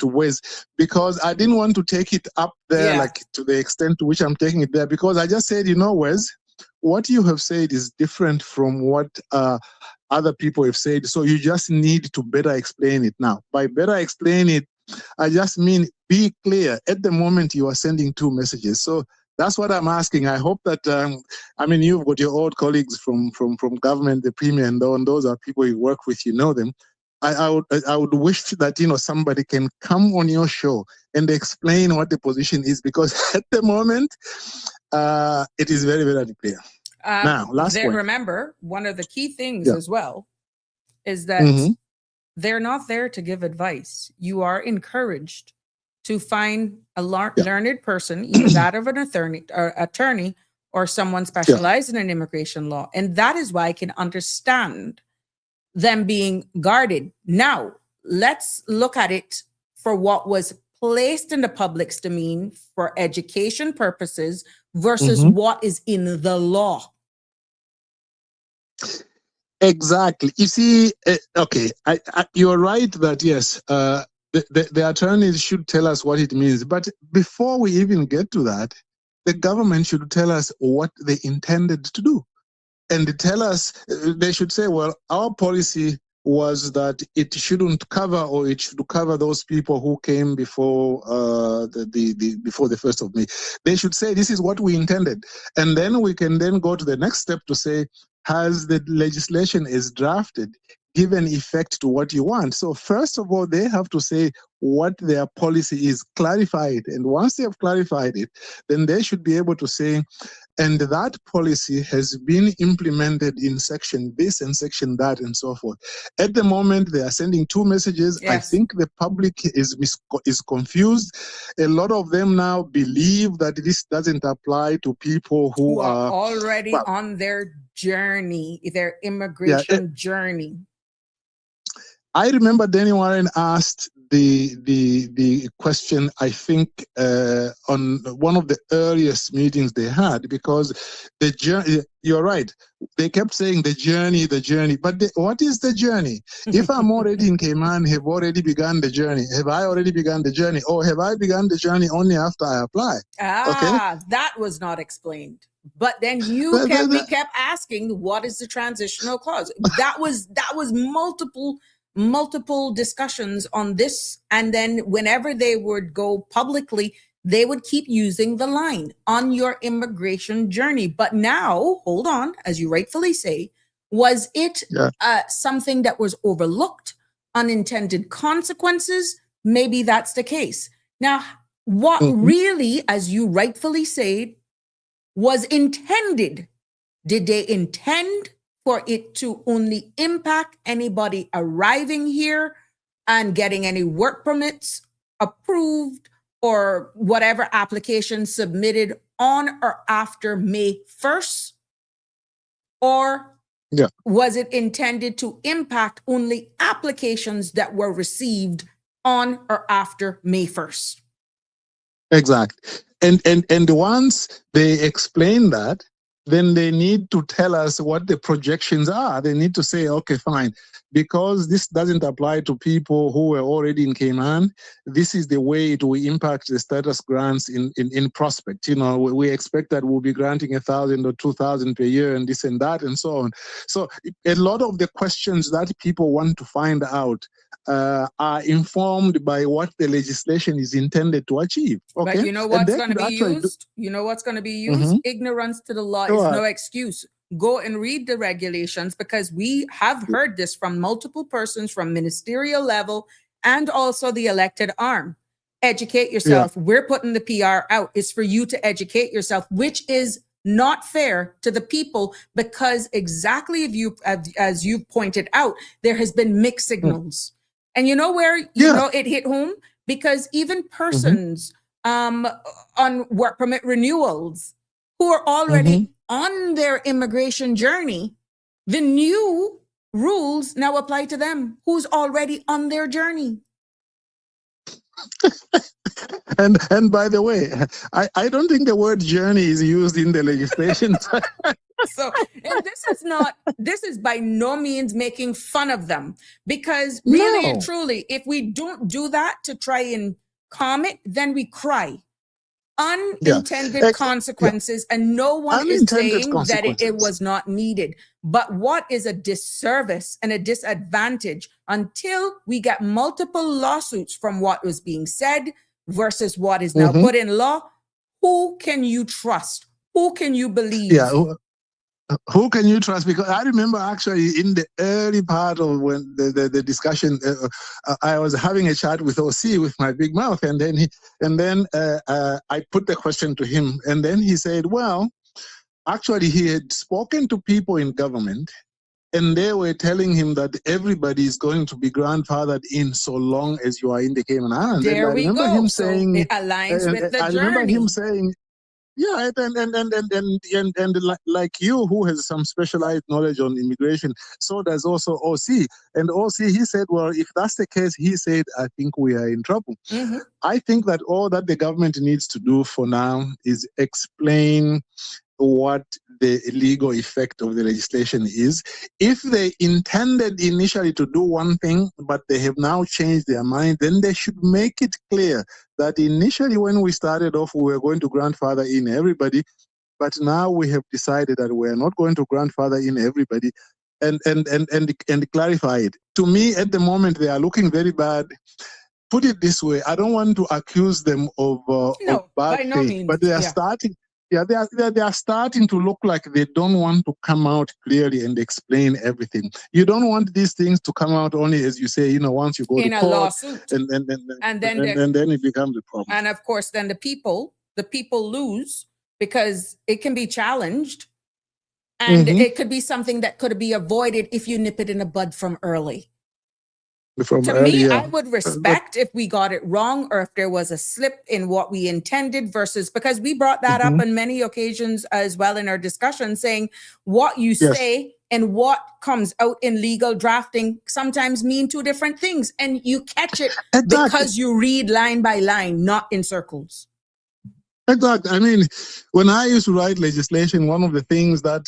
Wes, because I didn't want to take it up there, to the extent to which I'm taking it there, because I just said, Wes, what you have said is different from what other people have said. So you just need to better explain it now. By better explain it, I just mean be clear. At the moment, you are sending two messages. So that's what I'm asking. I hope that, you've got your old colleagues from government, the Premier, and those are people you work with, you know them. I would wish that, somebody can come on your show and explain what the position is, because at the moment, it is very, very unclear. Now, last point. Remember, one of the key things as well is that they're not there to give advice. You are encouraged to find a learned person, either that of an attorney or someone specialized in immigration law. And that is why I can understand them being guarded. Now, let's look at it for what was placed in the public's domain for education purposes versus what is in the law. Exactly. You see, you're right that yes, the attorneys should tell us what it means. But before we even get to that, the government should tell us what they intended to do, and tell us. They should say, well, our policy was that it shouldn't cover, or it should cover those people who came before before the 1st of May. They should say this is what we intended, and then we can then go to the next step to say, has the legislation is drafted given effect to what you want? So first of all, they have to say what their policy is, clarify it. And once they have clarified it, then they should be able to say, and that policy has been implemented in section this and section that and so forth. At the moment, they are sending two messages. Yes. I think the public is confused. A lot of them now believe that this doesn't apply to people who are already on their journey, their immigration journey. I remember Danny Warren asked the question, I think, on one of the earliest meetings they had, because the journey, you're right, they kept saying the journey, but what is the journey? If I'm already in Cayman, have already begun the journey. Have I already begun the journey? Or have I begun the journey only after I apply? That was not explained. But then we kept asking, what is the transitional clause? That was multiple discussions on this, and then whenever they would go publicly, they would keep using the line on your immigration journey. But now, hold on, as you rightfully say, was it something that was overlooked, unintended consequences? Maybe that's the case. Now, what really, as you rightfully say, was intended? Did they intend for it to only impact anybody arriving here and getting any work permits approved or whatever application submitted on or after May 1st? Or Yeah. Was it intended to impact only applications that were received on or after May 1st? Exactly. And once they explain that, then they need to tell us what the projections are. They need to say, okay, fine, because this doesn't apply to people who were already in Cayman. This is the way it will impact the status grants in prospect. You know, we expect that we'll be granting 1,000 or 2,000 per year and this and that and so on. So a lot of the questions that people want to find out are informed by what the legislation is intended to achieve. Okay, But you know and what's they going to could be actually used? You know what's going to be used? Ignorance to the law go is ahead. no excuse. Go and read the regulations, because we have heard this from multiple persons from ministerial level and also the elected arm. Educate yourself. We're putting the PR out. It's for you to educate yourself, which is not fair to the people, because exactly as you pointed out, there has been mixed signals. And you know where it hit home? Because even persons on work permit renewals who are already on their immigration journey, the new rules now apply to them who's already on their journey. And by the way, I don't think the word journey is used in the legislation. So, and this is by no means making fun of them, because really and No. truly, if we don't do that to try and calm it, then we cry. Unintended consequences, and no one is Unintended saying that it consequences. was not needed. But what is a disservice and a disadvantage until we get multiple lawsuits from what was being said versus what is now put in law? Who can you trust? Who can you believe? Yeah. Who can you trust? Because I remember actually in the early part of when the discussion, I was having a chat with OC with my big mouth, and then I put the question to him, and then he said, well, actually he had spoken to people in government, and they were telling him that everybody is going to be grandfathered in so long as you are in the Cayman Islands. There and I we remember go. him So saying, it aligns with the I journey. remember him saying, yeah, and like you, who has some specialized knowledge on immigration, so does also OC. And OC, he said, well, if that's the case, he said, I think we are in trouble. I think that all that the government needs to do for now is explain what the legal effect of the legislation is. If they intended initially to do one thing, but they have now changed their mind, then they should make it clear that initially when we started off, we were going to grandfather in everybody, but now we have decided that we're not going to grandfather in everybody, and clarify it. To me, at the moment, they are looking very bad. Put it this way, I don't want to accuse them of No, bad by no faith, means. but they are starting. Yeah, they are starting to look like they don't want to come out clearly and explain everything. You don't want these things to come out only, as you say, once you go In to a court, lawsuit. and then it becomes a problem. And of course, then the people lose, because it can be challenged, and it could be something that could be avoided if you nip it in the bud from early. Me, I would respect if we got it wrong, or if there was a slip in what we intended, versus, because we brought that up on many occasions as well in our discussion, saying what you say and what comes out in legal drafting sometimes mean two different things, and you catch it because you read line by line, not in circles. Exactly. I mean, when I used to write legislation, one of the things that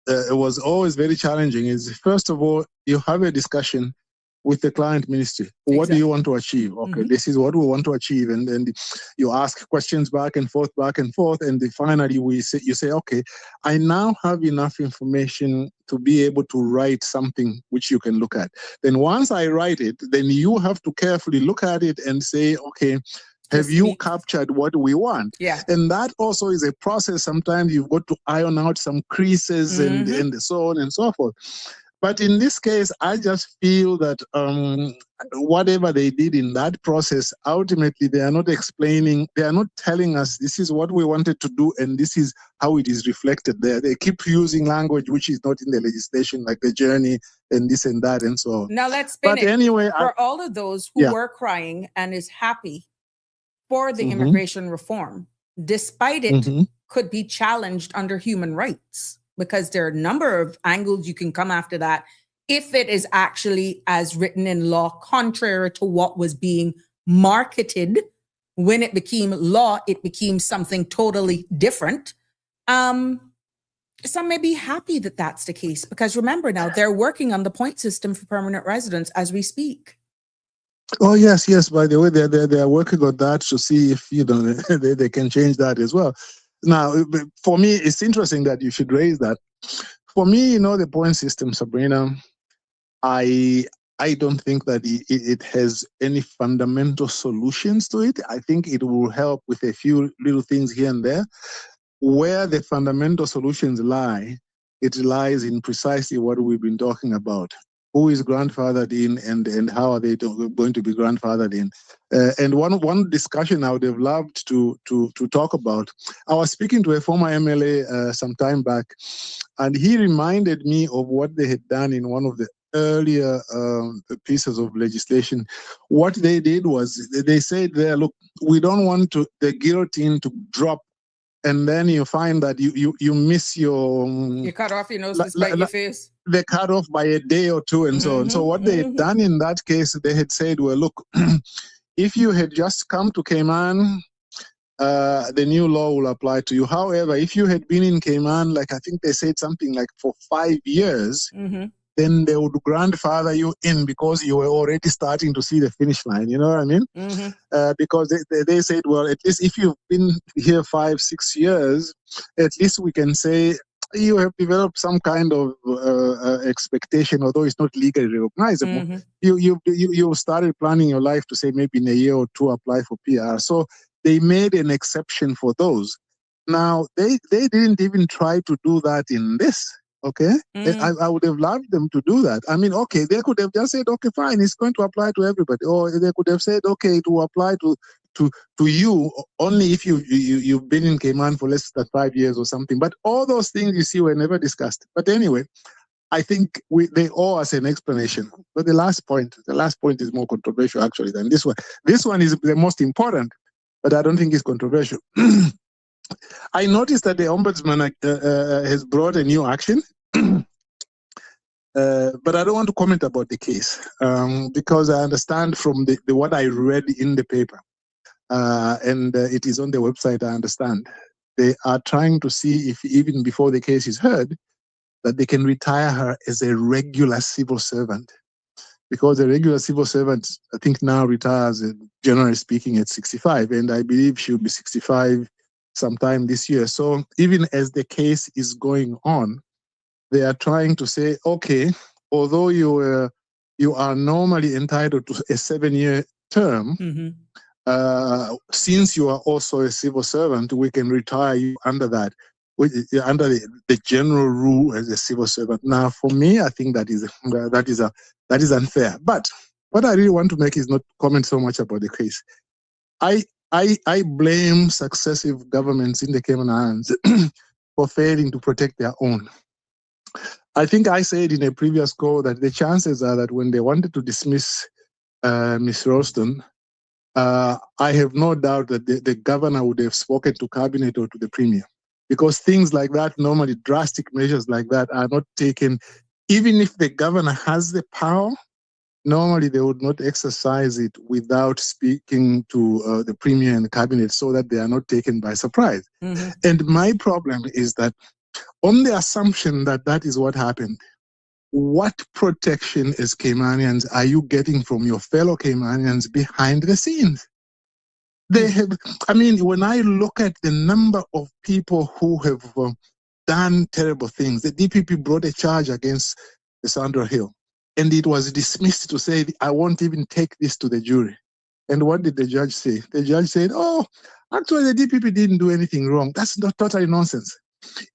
was always very challenging is, first of all, you have a discussion with the client ministry. What do you want to achieve? Okay, this is what we want to achieve. And then you ask questions back and forth, and then finally you say, okay, I now have enough information to be able to write something which you can look at. Then once I write it, then you have to carefully look at it and say, okay, have you captured what we want? Yeah. And that also is a process. Sometimes you've got to iron out some creases and so on and so forth. But in this case, I just feel that whatever they did in that process, ultimately they are not explaining, they are not telling us this is what we wanted to do and this is how it is reflected there. They keep using language which is not in the legislation, like the journey and this and that and so on. Now let's spin it. Anyway, for all of those who were crying and is happy for the immigration reform, despite it could be challenged under human rights. because there are a number of angles you can come after that if it is actually as written in law, contrary to what was being marketed. When it became law, it became something totally different. Some may be happy that that's the case, because remember now, they're working on the point system for permanent residents as we speak. Oh yes, yes. By the way, they are working on that to see if they can change that as well. Now, for me, it's interesting that you should raise that. For me, the point system, Sabrina, I don't think that it has any fundamental solutions to it. I think it will help with a few little things here and there. Where the fundamental solutions lie, it lies in precisely what we've been talking about. Who is grandfathered in, and how are they going to be grandfathered in? And one discussion I would have loved to talk about. I was speaking to a former MLA some time back, and he reminded me of what they had done in one of the earlier pieces of legislation. What they did was they said there, look, we don't want the guillotine to drop, and then you find that you miss your You cut off your nose to spite your face. They cut off by a day or two and so on. So what they had done in that case, they had said, well, look, if you had just come to Cayman, the new law will apply to you. However, if you had been in Cayman, like I think they said something like for 5 years, then they would grandfather you in because you were already starting to see the finish line. You know what I mean? Because they said, well, at least if you've been here 5-6 years, at least we can say you have developed some kind of expectation, although it's not legally recognizable. You started planning your life to say maybe in a year or two apply for PR. So they made an exception for those. Now, they didn't even try to do that in this. Okay, I would have loved them to do that. I mean, okay, they could have just said, okay, fine, it's going to apply to everybody. Or they could have said, okay, it will apply to you only if you've been in Cayman for less than 5 years or something. But all those things, you see, were never discussed. But anyway, I think they owe us an explanation. But the last point is more controversial actually than this one. This one is the most important, but I don't think it's controversial. I noticed that the Ombudsman has brought a new action, but I don't want to comment about the case because I understand from the what I read in the paper, and it is on the website, I understand. They are trying to see if even before the case is heard, that they can retire her as a regular civil servant. Because a regular civil servant, I think now retires, generally speaking, at 65, and I believe she'll be 65 sometime this year. So even as the case is going on, they are trying to say, okay, although you are normally entitled to a 7-year term, since you are also a civil servant, we can retire you under that, under the general rule as a civil servant. Now, for me, I think that is unfair. But what I really want to make is not comment so much about the case. I blame successive governments in the Cayman Islands for failing to protect their own. I think I said in a previous call that the chances are that when they wanted to dismiss Ms. Ralston, I have no doubt that the governor would have spoken to cabinet or to the premier, because things like that, normally drastic measures like that are not taken, even if the governor has the power. Normally, they would not exercise it without speaking to the premier and the cabinet so that they are not taken by surprise. And my problem is that on the assumption that that is what happened, what protection as Caymanians are you getting from your fellow Caymanians behind the scenes? They have, I mean, when I look at the number of people who have done terrible things, the DPP brought a charge against Sandra Hill. And it was dismissed to say, I won't even take this to the jury. And what did the judge say? The judge said, oh, actually, the DPP didn't do anything wrong. That's not totally nonsense.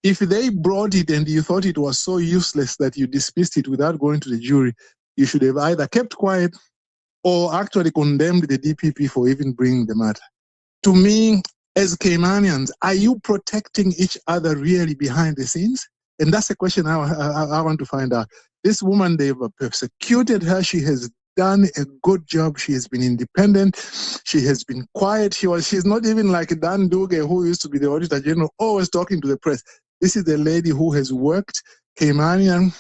If they brought it and you thought it was so useless that you dismissed it without going to the jury, you should have either kept quiet or actually condemned the DPP for even bringing the matter. To me, as Caymanians, are you protecting each other really behind the scenes? And that's the question I want to find out. This woman, they've persecuted her. She has done a good job. She has been independent. She has been quiet. She's not even like Dan Duge, who used to be the Auditor General, always talking to the press. This is a lady who has worked, Caymanian,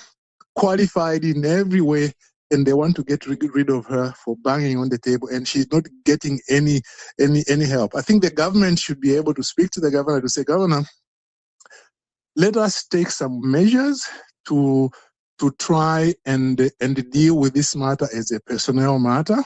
qualified in every way, and they want to get rid of her for banging on the table, and she's not getting any help. I think the government should be able to speak to the governor to say, Governor, let us take some measures to try and deal with this matter as a personnel matter.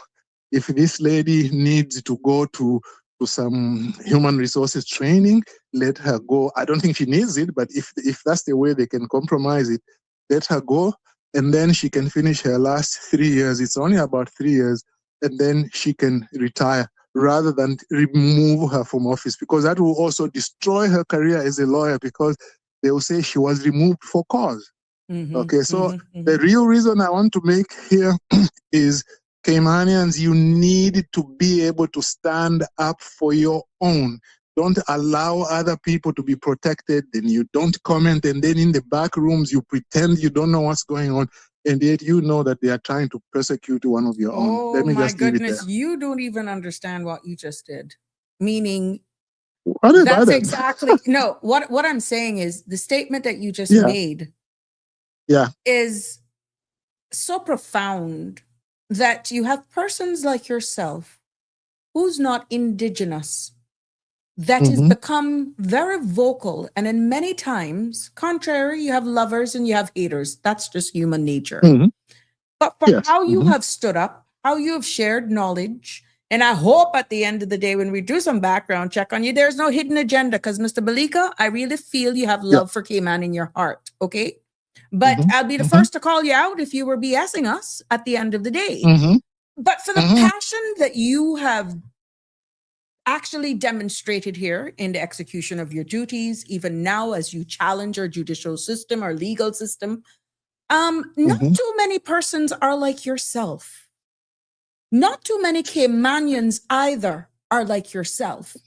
If this lady needs to go to some human resources training, let her go. I don't think she needs it, but if that's the way they can compromise it, let her go, and then she can finish her last 3 years. It's only about 3 years, and then she can retire rather than remove her from office, because that will also destroy her career as a lawyer, because they will say she was removed for cause. Okay, so the real reason I want to make here is, Caymanians, you need to be able to stand up for your own. Don't allow other people to be protected, then you don't comment, and then in the back rooms you pretend you don't know what's going on, and yet you know that they are trying to persecute one of your own. Oh Let me my just leave it goodness, there. you don't even understand what you just did. Meaning, What is that's that? exactly no. What I'm saying is the statement that you just Yeah. made is so profound that you have persons like yourself who's not indigenous that has become very vocal, and in many times, contrary, you have lovers and you have haters. That's just human nature. But for how you have stood up, how you have shared knowledge, and I hope at the end of the day, when we do some background check on you, there's no hidden agenda, because Mr. Balika, I really feel you have love for Cayman in your heart, okay? But I'll be the first to call you out if you were BSing us at the end of the day. But for the passion that you have actually demonstrated here in the execution of your duties, even now as you challenge our judicial system, our legal system, not too many persons are like yourself. Not too many Caymanians either are like yourself.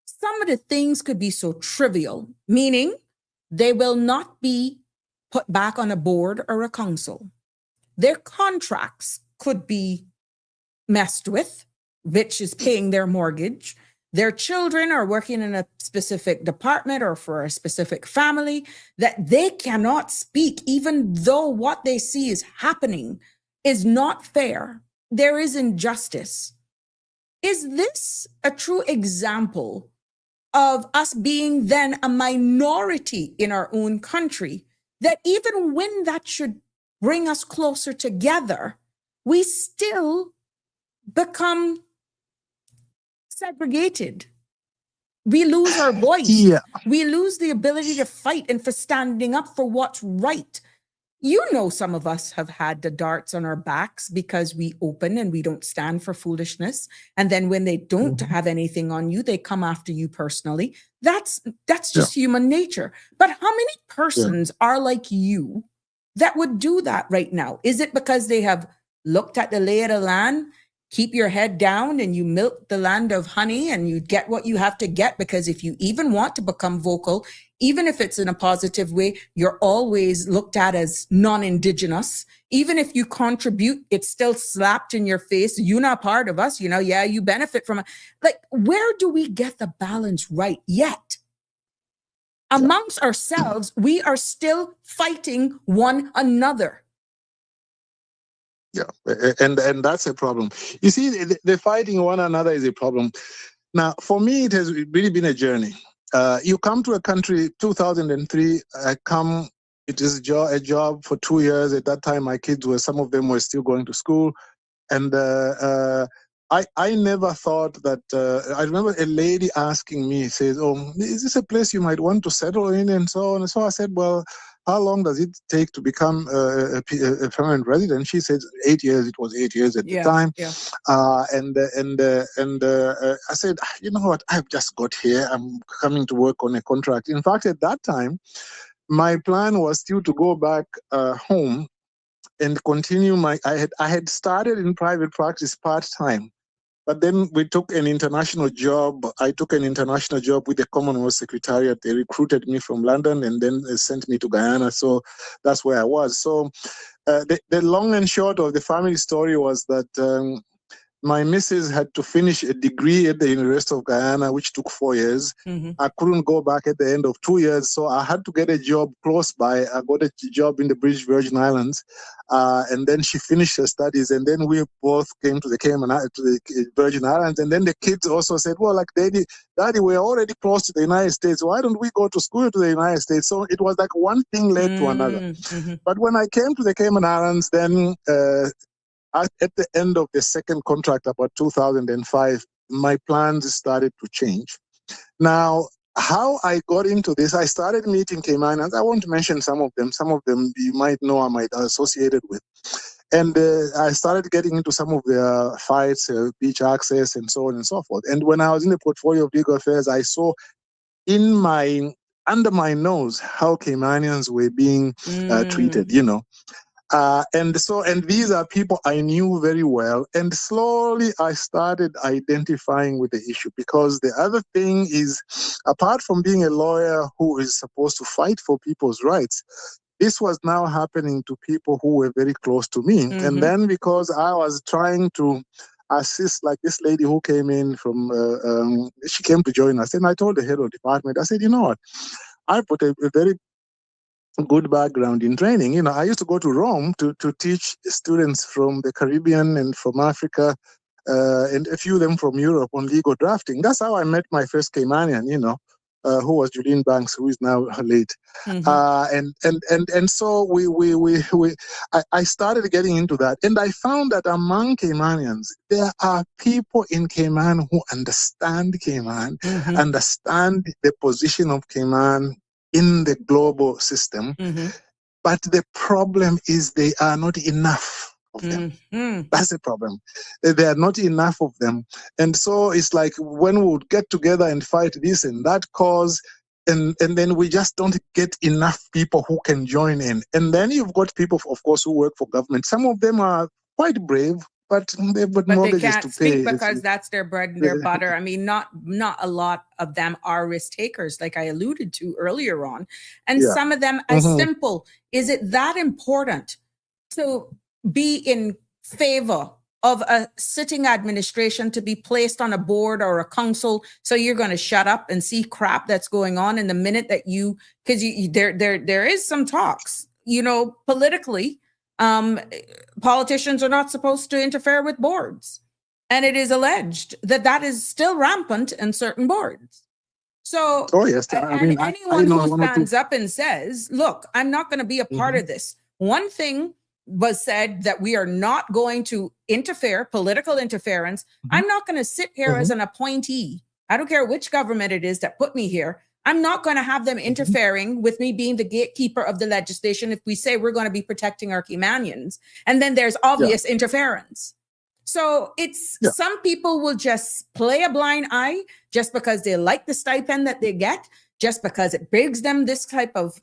Some of the things could be so trivial, meaning they will not be put back on a board or a council. Their contracts could be messed with, which is paying their mortgage. Their children are working in a specific department or for a specific family that they cannot speak, even though what they see is happening is not fair. There is injustice. Is this a true example of us being then a minority in our own country, that even when that should bring us closer together, we still become segregated? We lose our voice. We lose the ability to fight and for standing up for what's right. You know, some of us have had the darts on our backs because we open and we don't stand for foolishness. And then when they don't have anything on you, they come after you personally. That's just human nature. But how many persons are like you that would do that right now? Is it because they have looked at the lay of the land? Keep your head down and you milk the land of honey and you get what you have to get, because if you even want to become vocal, even if it's in a positive way, you're always looked at as non-indigenous. Even if you contribute, it's still slapped in your face. You're not part of us, you benefit from it. Like, where do we get the balance right yet? Amongst ourselves, we are still fighting one another. And that's a problem. You see, the fighting one another is a problem. Now, for me, it has really been a journey. You come to a country, 2003, it is a job for 2 years. At that time, my kids some of them were still going to school. And I never thought that, I remember a lady asking me, says, "Oh, is this a place you might want to settle in?" And so on. And so I said, "Well, how long does it take to become a permanent resident?" She said 8 years. It was 8 years at the time. And I said, "You know what? I've just got here. I'm coming to work on a contract." In fact, at that time, my plan was still to go back home and continue I had started in private practice part-time. But then we took an international job. I took an international job with the Commonwealth Secretariat. They recruited me from London and then they sent me to Guyana. So that's where I was. So the long and short of the family story was that My missus had to finish a degree at the University of Guyana, which took 4 years. Mm-hmm. I couldn't go back at the end of 2 years, so I had to get a job close by. I got a job in the British Virgin Islands, and then she finished her studies, and then we both came to the Cayman, to the Virgin Islands, and then the kids also said, well, like, Daddy, we're already close to the United States. Why don't we go to school to the United States? So it was like one thing led to another. Mm-hmm. But when I came to the Cayman Islands, then at the end of the second contract, about 2005, my plans started to change. Now, how I got into this, I started meeting Caymanians. I won't mention some of them. Some of them you might know I might associated with. And I started getting into some of their fights, beach access, and so on and so forth. And when I was in the portfolio of legal affairs, I saw under my nose how Caymanians were being treated, you know. And these are people I knew very well. And slowly I started identifying with the issue, because the other thing is, apart from being a lawyer who is supposed to fight for people's rights, this was now happening to people who were very close to me. Mm-hmm. And then because I was trying to assist, like this lady who came in from, she came to join us. And I told the head of department, I said, you know what, I put a very good background in training. You know, I used to go to Rome to teach students from the Caribbean and from Africa, and a few of them from Europe on legal drafting. That's how I met my first Caymanian, you know, who was Julian Banks, who is now late. Mm-hmm. And so I started getting into that, and I found that among Caymanians, there are people in Cayman who understand Cayman, Mm-hmm. understand the position of Cayman in the global system, Mm-hmm. but the problem is they are not enough of them. Mm-hmm. That's the problem. There are not enough of them. And so it's like when we would get together and fight this and that cause, and then we just don't get enough people who can join in. And then you've got people, of course, who work for government. Some of them are quite brave, but they've got But they mortgages can't to speak pay. because that's their bread and their butter. I mean, not a lot of them are risk takers, like I alluded to earlier on. And Yeah. some of them as Mhm. simple. Is it that important to be in favor of a sitting administration to be placed on a board or a council? So you're going to shut up and see crap that's going on in the minute that because there is some talks, you know, politically. Politicians are not supposed to interfere with boards. And it is alleged that is still rampant in certain boards. So, Oh, yes. I mean, anyone know who one or two. stands up and says, look, I'm not going to be a part of this. One thing was said that we are not going to interfere, political interference. I'm not going to sit here as an appointee. I don't care which government it is that put me here. I'm not going to have them interfering with me being the gatekeeper of the legislation if we say we're going to be protecting our Caymanians. And then there's obvious interference. So some people will just play a blind eye just because they like the stipend that they get, just because it brings them this type of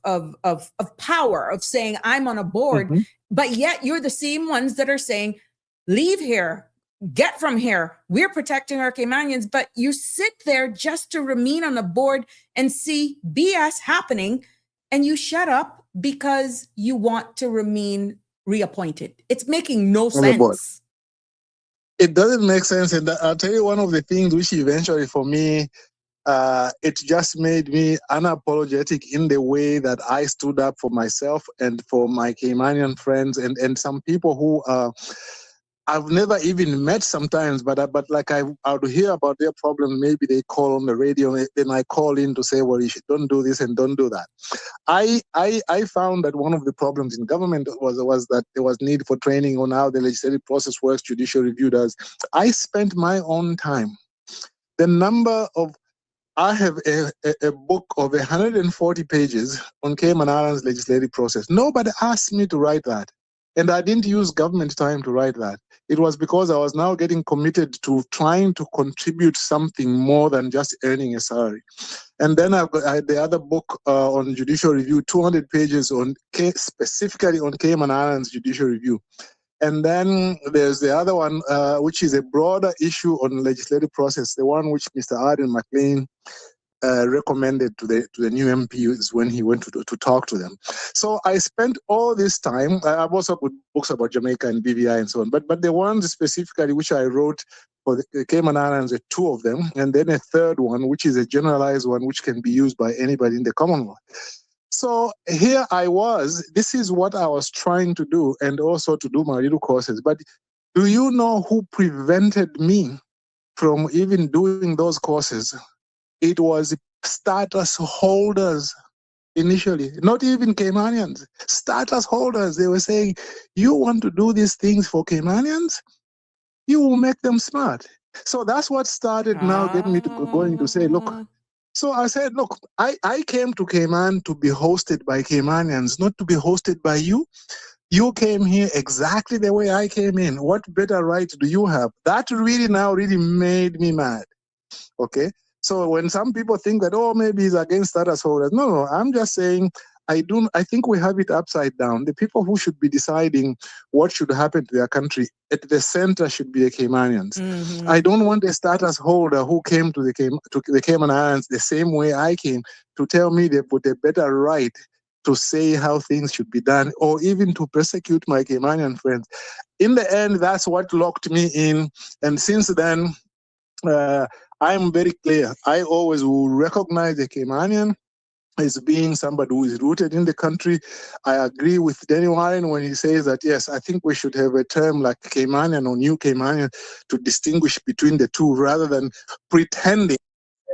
power of saying, I'm on a board. But yet you're the same ones that are saying, leave here. Get from here. We're protecting our Caymanians, but you sit there just to remain on the board and see BS happening, and you shut up because you want to remain reappointed. It's making no sense. It doesn't make sense. And I'll tell you one of the things which eventually for me, it just made me unapologetic in the way that I stood up for myself and for my Caymanian friends and some people who I've never even met sometimes, but like I would hear about their problem. Maybe they call on the radio, and I call in to say, well, you don't do this and don't do that. I found that one of the problems in government was that there was need for training on how the legislative process works, judicial review does. I spent my own time. I have a book of 140 pages on Cayman Islands legislative process. Nobody asked me to write that. And I didn't use government time to write that. It was because I was now getting committed to trying to contribute something more than just earning a salary. And then I had the other book on judicial review, 200 pages on specifically on Cayman Islands judicial review. And then there's the other one, which is a broader issue on legislative process, the one which Mr. Arden McLean recommended to the new MPs when he went to talk to them. So I spent all this time. I've also put books about Jamaica and BVI and so on. But the ones specifically which I wrote for the Cayman Islands, two of them, and then a third one, which is a generalized one, which can be used by anybody in the Commonwealth. So here I was. This is what I was trying to do, and also to do my little courses. But do you know who prevented me from even doing those courses? It was status holders initially, not even Caymanians. Status holders. They were saying, you want to do these things for Caymanians? You will make them smart. So that's what started now getting me to going to say, look. So I said, look, I came to Cayman to be hosted by Caymanians, not to be hosted by you. You came here exactly the way I came in. What better right do you have? That really made me mad. Okay? So when some people think that, oh, maybe he's against status holders. No, I'm just saying I think we have it upside down. The people who should be deciding what should happen to their country at the center should be the Caymanians. Mm-hmm. I don't want a status holder who came to the Cayman Islands the same way I came to tell me they put a better right to say how things should be done, or even to persecute my Caymanian friends. In the end, that's what locked me in. And since then, I'm very clear. I always will recognize the Caymanian as being somebody who is rooted in the country. I agree with Danny Warren when he says that, yes, I think we should have a term like Caymanian or New Caymanian to distinguish between the two rather than pretending.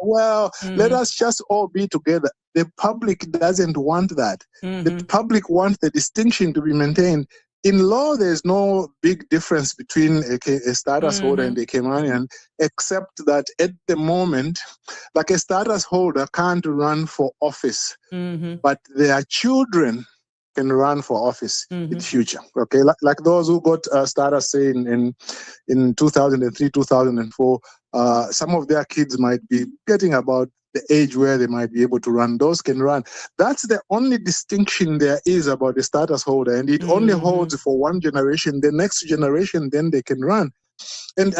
Well, let us just all be together. The public doesn't want that. The public wants the distinction to be maintained. In law, there's no big difference between a status holder and a Caymanian, except that at the moment, like a status holder can't run for office, but their children can run for office in the future. Okay, like those who got status, say in 2003, 2004, some of their kids might be getting about the age where they might be able to run. Those can run. That's the only distinction there is about the status holder, and it only holds for one generation. The next generation, then they can run. And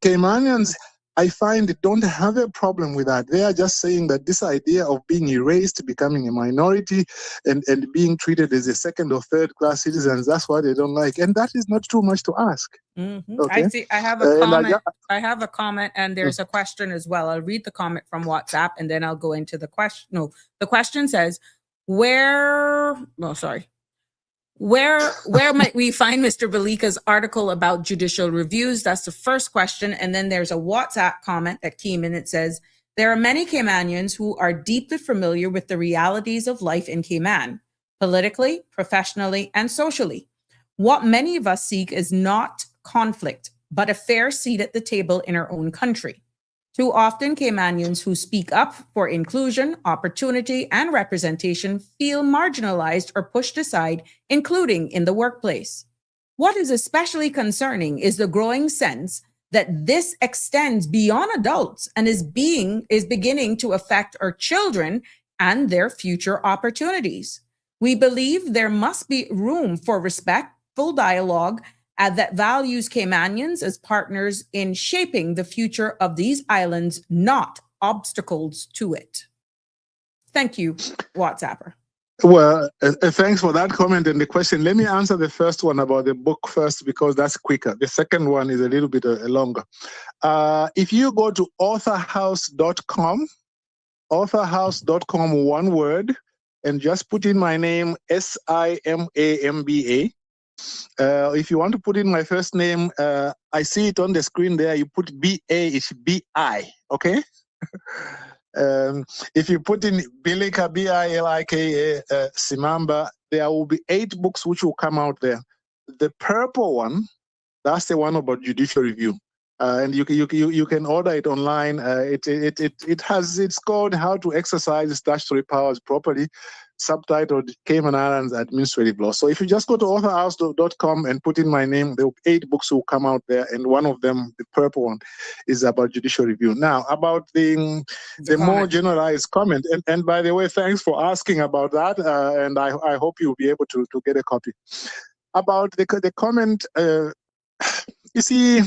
Caymanians, I find, don't have a problem with that. They are just saying that this idea of being erased, becoming a minority, and being treated as a second or third class citizens, that's what they don't like. And that is not too much to ask. Okay? I see. I have a comment. I have a comment, and there's a question as well. I'll read the comment from WhatsApp, and then I'll go into the question. No, the question says, where might we find Mr. Balika's article about judicial reviews? That's the first question. And then there's a WhatsApp comment that came in. It says, there are many Caymanians who are deeply familiar with the realities of life in Cayman, politically, professionally, and socially. What many of us seek is not conflict, but a fair seat at the table in our own country. Too often, Caymanians who speak up for inclusion, opportunity, and representation feel marginalized or pushed aside, including in the workplace. What is especially concerning is the growing sense that this extends beyond adults and is beginning to affect our children and their future opportunities. We believe there must be room for respectful dialogue that values Caymanians as partners in shaping the future of these islands, not obstacles to it. Thank you, WhatsApper. Well, thanks for that comment and the question. Let me answer the first one about the book first, because that's quicker. The second one is a little bit longer. If you go to authorhouse.com, one word, and just put in my name, Simamba. If you want to put in my first name, I see it on the screen there. You put B-A, it's B-I, okay? If you put in Bilika, B-I-L-I-K-A, Simamba, there will be 8 books which will come out there. The purple one, that's the one about judicial review. And you can order it online. It's called How to Exercise Statutory Powers Properly, subtitled Cayman Islands Administrative Law. So if you just go to authorhouse.com and put in my name, there will be 8 books will come out there, and one of them, the purple one, is about judicial review. Now, about the more generalized comment, and by the way, thanks for asking about that, and I hope you'll be able to get a copy. About the comment, you see,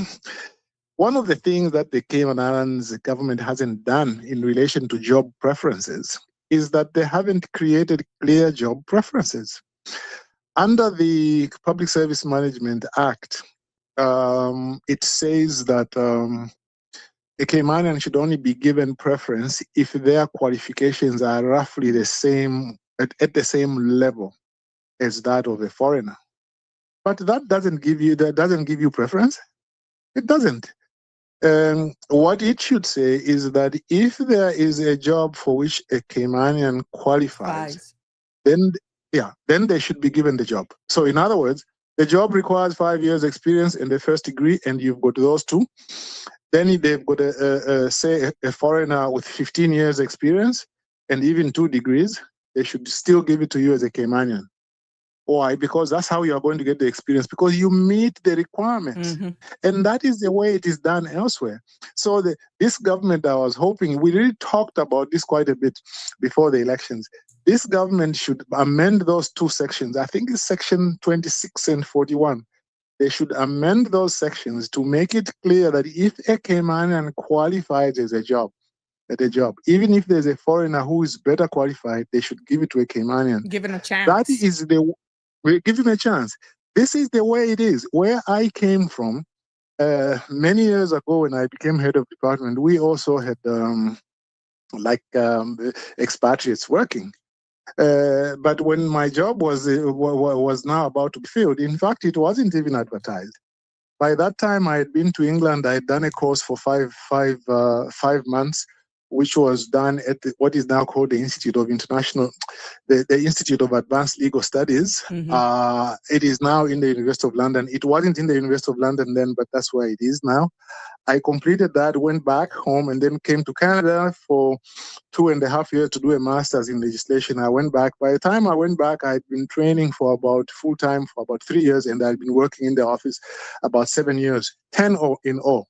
one of the things that the Cayman Islands government hasn't done in relation to job preferences is that they haven't created clear job preferences. Under the Public Service Management Act, it says that a Caymanian should only be given preference if their qualifications are roughly the same, at the same level as that of a foreigner. But that doesn't give you preference. It doesn't. What it should say is that if there is a job for which a Caymanian qualifies, then they should be given the job. So in other words, the job requires 5 years experience in the first degree, and you've got those two. Then they've got say a foreigner with 15 years experience and even 2 degrees. They should still give it to you as a Caymanian. Why? Because that's how you are going to get the experience, because you meet the requirements. Mm-hmm. And that is the way it is done elsewhere. So this government, I was hoping, we really talked about this quite a bit before the elections. This government should amend those 2 sections. I think it's section 26 and 41. They should amend those sections to make it clear that if a Caymanian qualifies as a job, even if there's a foreigner who is better qualified, they should give it to a Caymanian. Given a chance. That is we give him a chance. This is the way it is. Where I came from, many years ago when I became head of department, we also had expatriates working. But when my job was now about to be filled, in fact, it wasn't even advertised. By that time, I had been to England. I had done a course for five months, which was done at what is now called the Institute of the Institute of Advanced Legal Studies. Mm-hmm. It is now in the University of London. It wasn't in the University of London then, but that's where it is now. I completed that, went back home, and then came to Canada for 2.5 years to do a master's in legislation. I went back. By the time I went back, I'd been training for about full-time for about 3 years, and I'd been working in the office about 7 years, 10 in all.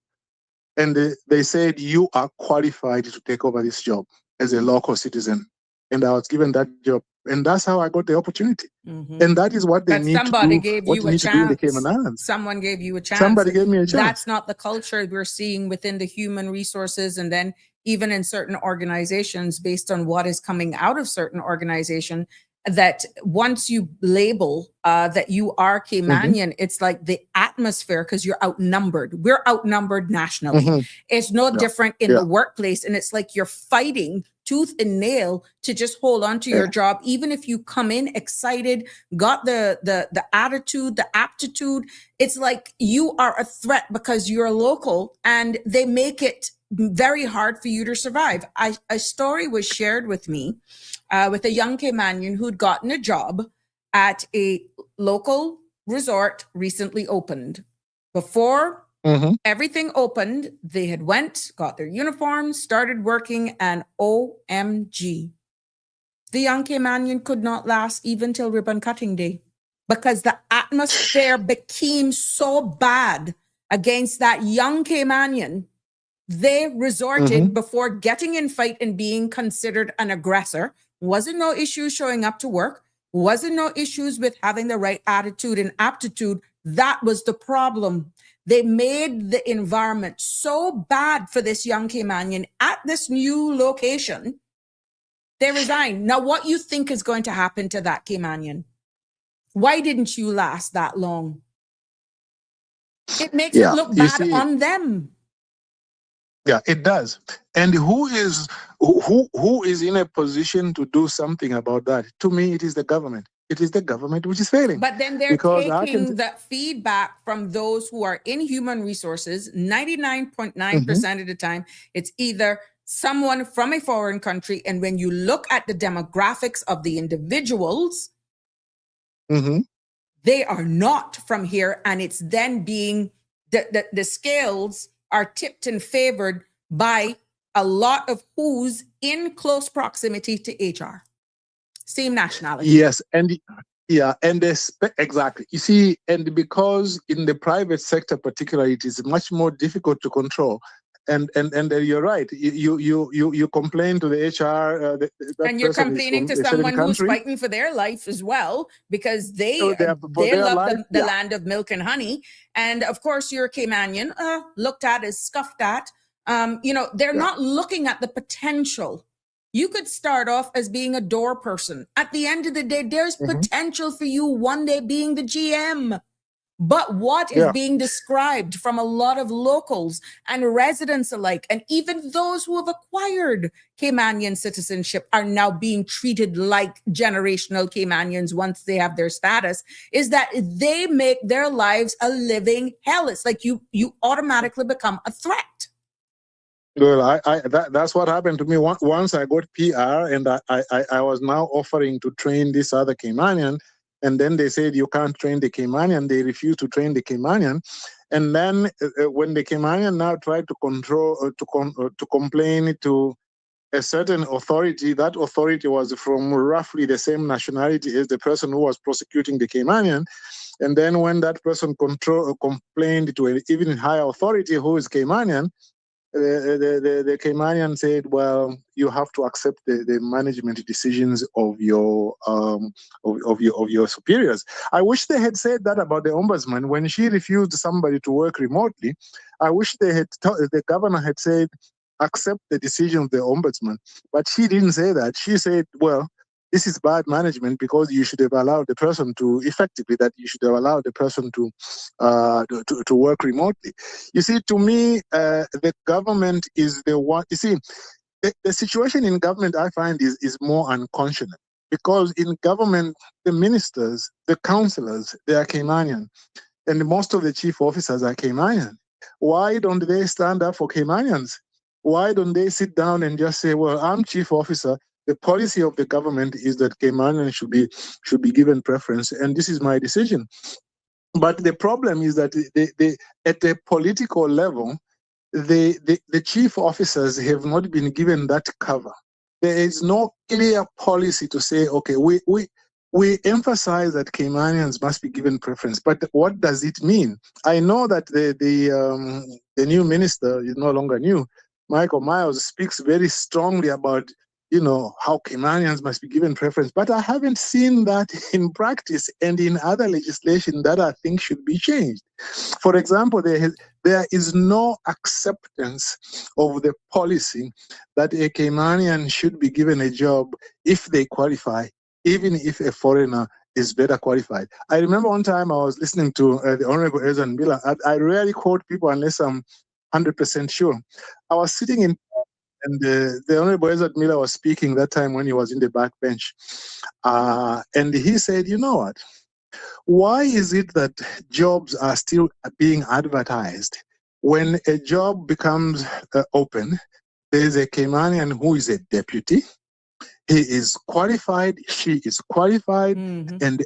And they said, you are qualified to take over this job as a local citizen. And I was given that job. And that's how I got the opportunity. Mm-hmm. And that is what they need to do. Somebody gave you a chance. To do in the Cayman Islands. Someone gave you a chance. Somebody gave me a chance. That's not the culture we're seeing within the human resources, and then even in certain organizations, based on what is coming out of certain organization, that once you label that you are Caymanian, it's like the atmosphere, because you're outnumbered. We're outnumbered nationally. It's no different in the workplace. And it's like you're fighting tooth and nail to just hold on to your job. Even if you come in excited, got the attitude, the aptitude, it's like you are a threat because you're local, and they make it very hard for you to survive. A story was shared with me with a young Caymanian who'd gotten a job at a local resort recently opened. Before everything opened, they had got their uniforms, started working, and OMG, the young Caymanian could not last even till ribbon cutting day, because the atmosphere became so bad against that young Caymanian. They resorted, before getting in fight and being considered an aggressor, wasn't no issues showing up to work, wasn't no issues with having the right attitude and aptitude. That was the problem. They made the environment so bad for this young Caymanian at this new location. They resigned. Now, what you think is going to happen to that Caymanian? Why didn't you last that long? It makes it look bad on them. Yeah, it does. And who is in a position to do something about that? To me, it is the government. It is the government which is failing. But then they're taking the feedback from those who are in human resources. 99.9% of the time, it's either someone from a foreign country. And when you look at the demographics of the individuals, they are not from here. And it's then being, the scales are tipped and favored by a lot of who's in close proximity to HR. Same nationality. Yes, exactly. You see, and because in the private sector particularly, it is much more difficult to control. And you're right. You complain to the HR. That And you're person is complaining from to a certain someone who's country. fighting for their life as well, because So for they their love life, the yeah, land of milk and honey. And of course, you're a Caymanian, looked at as scuffed at. They're yeah. not looking at the potential. You could start off as being a door person. At the end of the day, there's Hmm. potential for you one day being the GM. But what is Yeah. being described from a lot of locals and residents alike, and even those who have acquired Caymanian citizenship, are now being treated like generational Caymanians once they have their status, is that they make their lives a living hell. It's like you automatically become a threat. Well, that's what happened to me. Once I got PR, and I was now offering to train this other Caymanian, and then they said you can't train the Caymanian. They refused to train the Caymanian, and then when the Caymanian now tried to to complain to a certain authority, that authority was from roughly the same nationality as the person who was prosecuting the Caymanian. And then when that person complained to an even higher authority who is Caymanian, the Caymanian said, "Well, you have to accept the management decisions of your superiors." I wish they had said that about the ombudsman when she refused somebody to work remotely. I wish the governor had said, "Accept the decision of the ombudsman," but she didn't say that. She said, "Well, this is bad management because you should have allowed the person to to work remotely." You see, to me, the government is the one. You see, the situation in government I find is more unconscionable because in government, the ministers, the councillors, they are Caymanian, and most of the chief officers are Caymanian. Why don't they stand up for Caymanians? Why don't they sit down and just say, "Well, I'm chief officer. The policy of the government is that Caymanians should be given preference, and this is my decision." But the problem is that at a political level, the chief officers have not been given that cover. There is no clear policy to say, okay, we emphasize that Caymanians must be given preference, but what does it mean? I know that the new minister is no longer new. Michael Miles speaks very strongly about how Caymanians must be given preference, but I haven't seen that in practice and in other legislation that I think should be changed. For example, there is no acceptance of the policy that a Caymanian should be given a job if they qualify, even if a foreigner is better qualified. I remember one time I was listening to the Honorable Ezan Miller. I rarely quote people unless I'm 100% sure. I was sitting in, and the Honorable Ezra Miller was speaking that time when he was in the back bench. And he said, "You know what? Why is it that jobs are still being advertised? When a job becomes open, there's a Caymanian who is a deputy. He is qualified, she is qualified, Mhm. and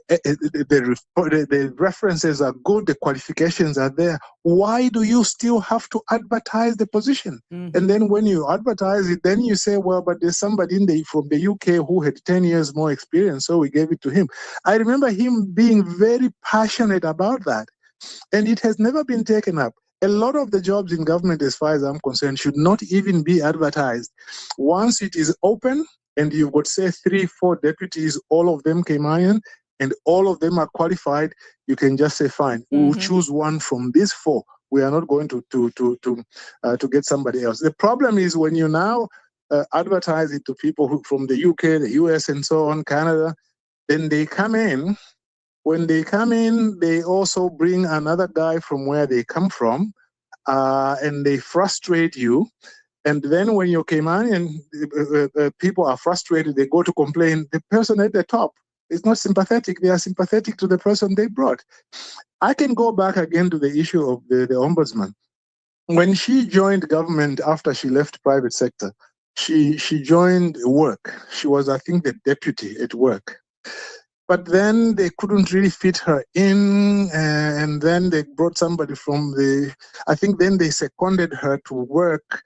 the references are good, the qualifications are there. Why do you still have to advertise the position?" Mhm. And then when you advertise it, then you say, "Well, but there's somebody from the UK who had 10 years more experience, so we gave it to him." I remember him being very passionate about that, and it has never been taken up. A lot of the jobs in government, as far as I'm concerned, should not even be advertised. Once it is open, and you've got, say, 3, 4 deputies, all of them Caymanian, and all of them are qualified, you can just say, "Fine, we will choose one from these 4. We are not going to get somebody else." The problem is when you now advertise it to people from the UK, the US, and so on, Canada, then they come in. When they come in, they also bring another guy from where they come from, and they frustrate you. And then when you came in and people are frustrated, they go to complain. The person at the top is not sympathetic. They are sympathetic to the person they brought. I can go back again to the issue of the ombudsman. When she joined government after she left private sector, she joined work. She was, I think, the deputy at work. But then they couldn't really fit her in, and then they brought somebody from I think then they seconded her to work.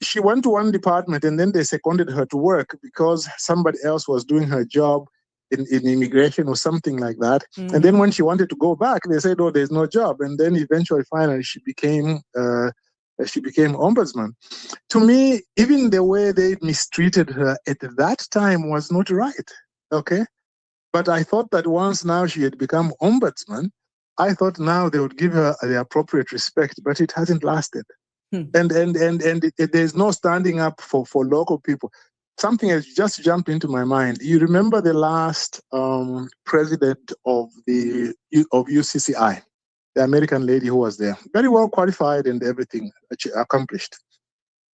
She went to one department, and then they seconded her to work because somebody else was doing her job in immigration or something like that. And then when she wanted to go back, they said, "Oh, there's no job." And then eventually, finally, she became she became ombudsman. To me, even the way they mistreated her at that time was not right. Okay. But I thought that once now she had become ombudsman, I thought now they would give her the appropriate respect, but it hasn't lasted. And there's no standing up for local people. Something has just jumped into my mind. You remember the last president of UCCI, the American lady who was there, very well qualified and everything accomplished.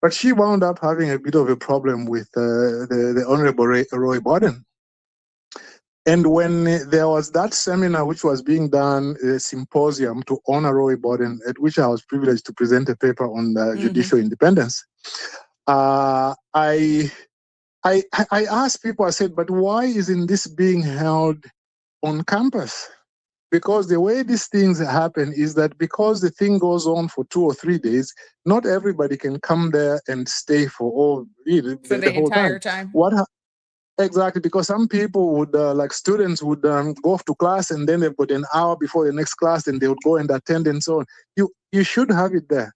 But she wound up having a bit of a problem with the Honorable Roy Borden. And when there was that seminar which was being done, a symposium to honor Roy Borden, at which I was privileged to present a paper on judicial independence, I asked people, I said, but why isn't this being held on campus? Because the way these things happen is that because the thing goes on for 2 or 3 days, not everybody can come there and stay for the whole entire time. Exactly, because some people would, like students, would go off to class and then they've got an hour before the next class and they would go and attend and so on. You should have it there.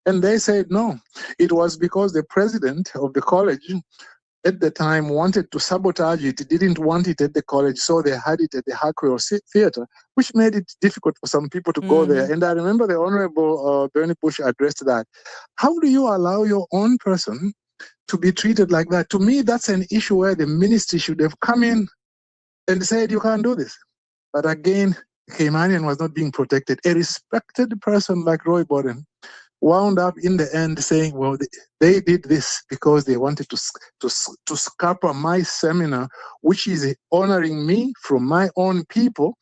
And they said no. It was because the president of the college at the time wanted to sabotage it, didn't want it at the college, so they had it at the Hartwell Theatre, which made it difficult for some people to go there. And I remember the Honorable Bernie Bush addressed that. How do you allow your own person to be treated like that? To me, that's an issue where the ministry should have come in and said, you can't do this. But again, Caymanian was not being protected. A respected person like Roy Borden wound up in the end saying, well, they did this because they wanted to scupper my seminar, which is honoring me from my own people.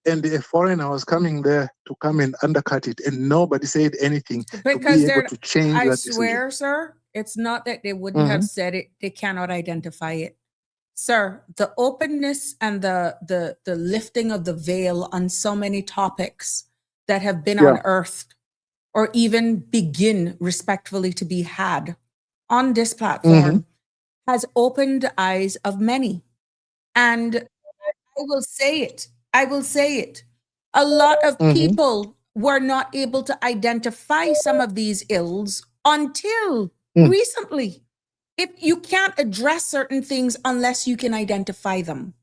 And a foreigner was coming there to come and undercut it, and nobody said anything because to be able to change I that swear, decision. sir, it's not that they wouldn't have said it; they cannot identify it, sir. The openness and the lifting of the veil on so many topics that have been unearthed, or even begin respectfully to be had on this platform, has opened the eyes of many, and I will say it. I will say it. A lot of people were not able to identify some of these ills until recently. If you can't address certain things unless you can identify them.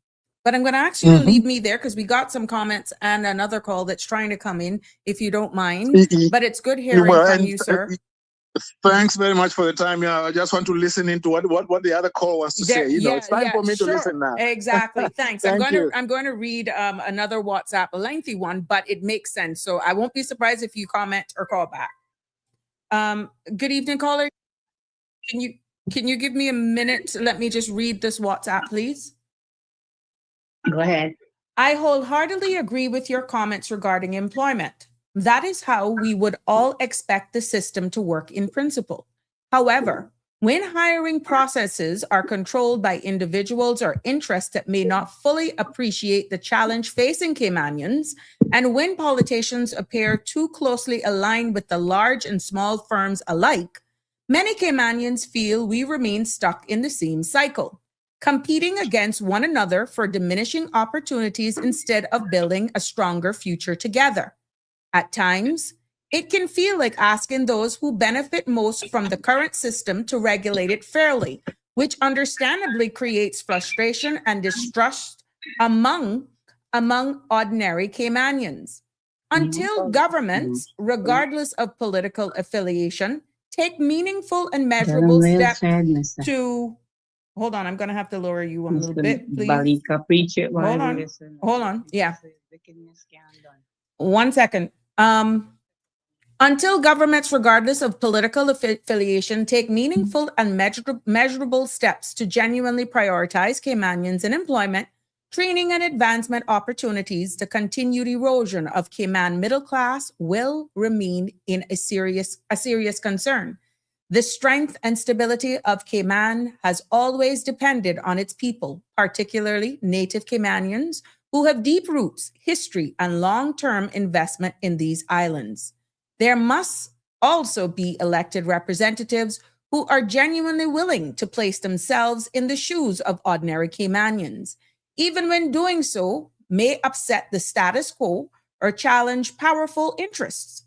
But I'm going to ask you to leave me there because we got some comments and another call that's trying to come in, if you don't mind. But it's good hearing from you, sir. Thanks very much for the time. Yeah, I just want to listen into what the other call wants to say. It's time for me to listen now. Exactly. Thanks. Thank you. I'm going to read another WhatsApp, a lengthy one, but it makes sense. So I won't be surprised if you comment or call back. Good evening, caller. Can you give me a minute? Let me just read this WhatsApp, please. Go ahead. I wholeheartedly agree with your comments regarding employment. That is how we would all expect the system to work in principle. However, when hiring processes are controlled by individuals or interests that may not fully appreciate the challenge facing Caymanians, and when politicians appear too closely aligned with the large and small firms alike, many Caymanians feel we remain stuck in the same cycle, competing against one another for diminishing opportunities instead of building a stronger future together. At times, it can feel like asking those who benefit most from the current system to regulate it fairly, which understandably creates frustration and distrust among ordinary Caymanians. Until governments, regardless of political affiliation, take meaningful and measurable steps to... Hold on, I'm going to have to lower you a little bit, please. Hold on. Yeah. 1 second. Until governments, regardless of political affiliation, take meaningful and measurable steps to genuinely prioritize Caymanians in employment, training, and advancement opportunities, the continued erosion of Cayman middle class will remain a serious concern. The strength and stability of Cayman has always depended on its people, particularly native Caymanians, who have deep roots, history, and long-term investment in these islands. There must also be elected representatives who are genuinely willing to place themselves in the shoes of ordinary Caymanians, even when doing so may upset the status quo or challenge powerful interests.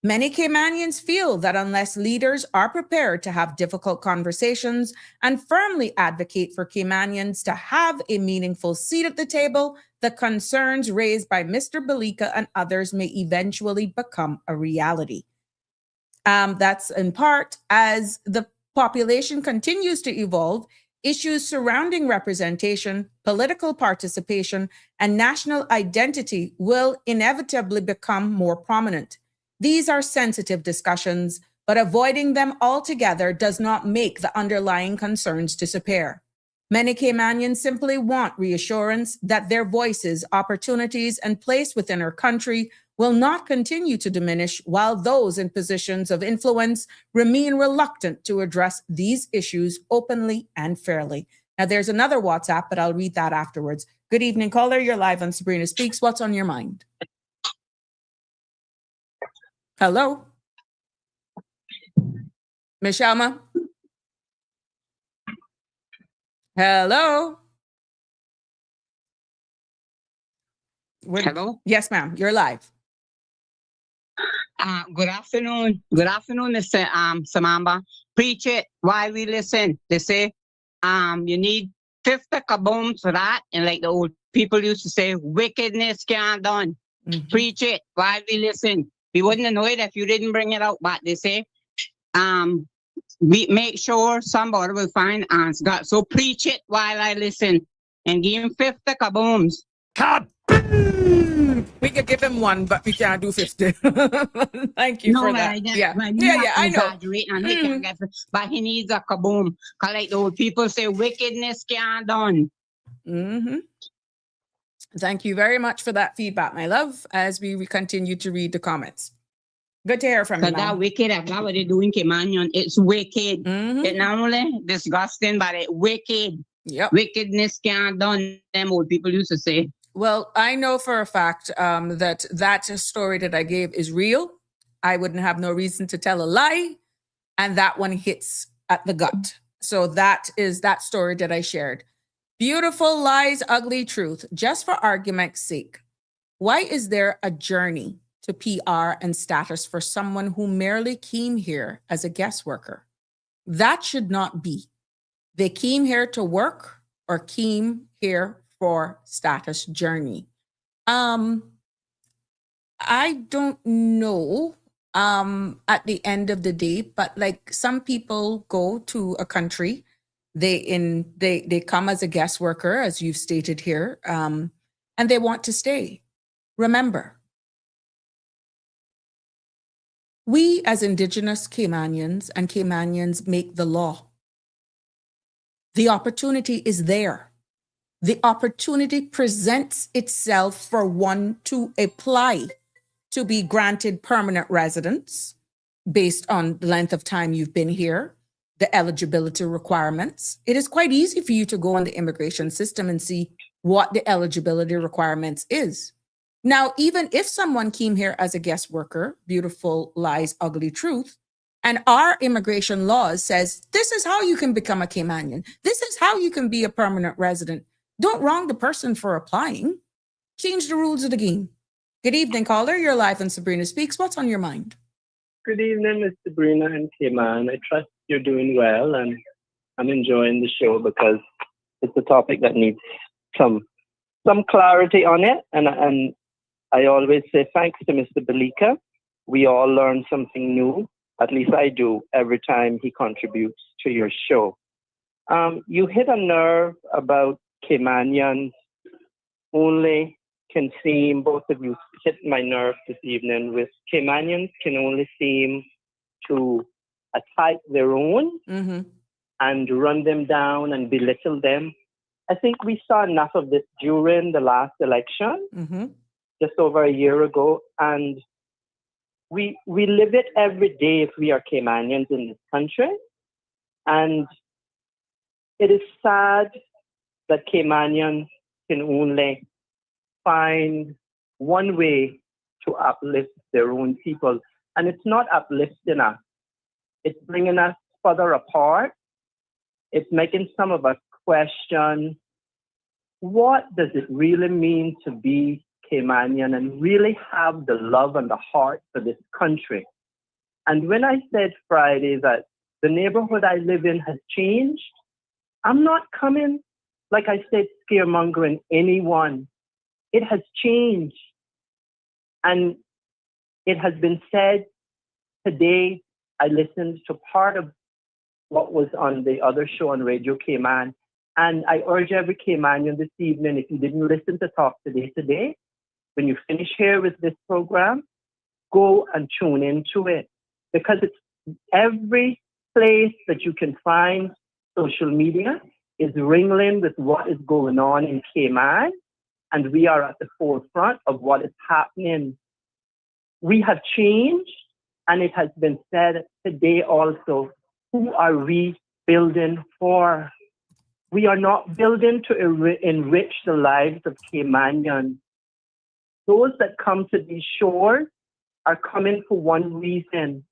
Many Caymanians feel that unless leaders are prepared to have difficult conversations and firmly advocate for Caymanians to have a meaningful seat at the table, the concerns raised by Mr. Belika and others may eventually become a reality. That's in part as the population continues to evolve, issues surrounding representation, political participation, and national identity will inevitably become more prominent. These are sensitive discussions, but avoiding them altogether does not make the underlying concerns disappear. Many Caymanians simply want reassurance that their voices, opportunities, and place within our country will not continue to diminish, while those in positions of influence remain reluctant to address these issues openly and fairly. Now, there's another WhatsApp, but I'll read that afterwards. Good evening, caller. You're live on Sabrina Speaks. What's on your mind? Hello? Miss Shalma? Hello? Hello? Yes, ma'am. You're live. Good afternoon. Good afternoon, Mr. Samamba. Preach it while we listen. They say you need 50 kabooms for that. And like the old people used to say, wickedness can't done. Mhm. Preach it while we listen. We wouldn't know it if you didn't bring it out, but they say we make sure somebody will find God. So preach it while I listen and give him 50 kabooms. We could give him one, but we can't do 50. Thank you for that. I know. He can get, but he needs a kaboom. Cause like the old people say, wickedness can't done. Mm-hmm. Thank you very much for that feedback, my love, as we continue to read the comments. Good to hear from you, Cause that ma'am. wicked, that's what they do in Cayman. It's wicked. Mhm. It's not only disgusting, but it's wicked. Yep. Wickedness can't done. Them old people used to say. Well, I know for a fact that story that I gave is real. I wouldn't have no reason to tell a lie. And that one hits at the gut. So that is that story that I shared. Beautiful lies, ugly truth. Just for argument's sake, why is there a journey to PR and status for someone who merely came here as a guest worker? That should not be. They came here to work or came here for status journey. I don't know at the end of the day, but like some people go to a country, they come as a guest worker, as you've stated here, and they want to stay. Remember, we as Indigenous Caymanians and Caymanians make the law. The opportunity is there. The opportunity presents itself for one to apply to be granted permanent residence based on the length of time you've been here, the eligibility requirements. It is quite easy for you to go on the immigration system and see what the eligibility requirements is. Now, even if someone came here as a guest worker, beautiful lies, ugly truth, and our immigration laws says, this is how you can become a Caymanian. This is how you can be a permanent resident. Don't wrong the person for applying. Change the rules of the game. Good evening, caller. You're live on Sabrina Speaks. What's on your mind? Good evening, Miss Sabrina and Cayman. I trust you're doing well, and I'm enjoying the show because it's a topic that needs some clarity on it. And I always say thanks to Mr. Belika. We all learn something new. At least I do every time he contributes to your show. You hit a nerve about Caymanians only can seem, both of you hit my nerve this evening with Caymanians can only seem to attack their own and run them down and belittle them. I think we saw enough of this during the last election, just over a year ago, and we live it every day if we are Caymanians in this country. And it is sad that Caymanians can only find one way to uplift their own people. And it's not uplifting us. It's bringing us further apart. It's making some of us question, what does it really mean to be Caymanian and really have the love and the heart for this country? And when I said Friday that the neighborhood I live in has changed, I'm not coming, like I said, scaremongering anyone. It has changed. And it has been said today, I listened to part of what was on the other show on Radio Cayman. And I urge every Caymanian this evening, if you didn't listen to Talk Today, when you finish here with this program, go and tune into it. Because it's every place that you can find social media is ringing with what is going on in Cayman. And we are at the forefront of what is happening. We have changed, and it has been said today also, who are we building for? We are not building to enrich the lives of Caymanians. Those that come to these shores are coming for one reason,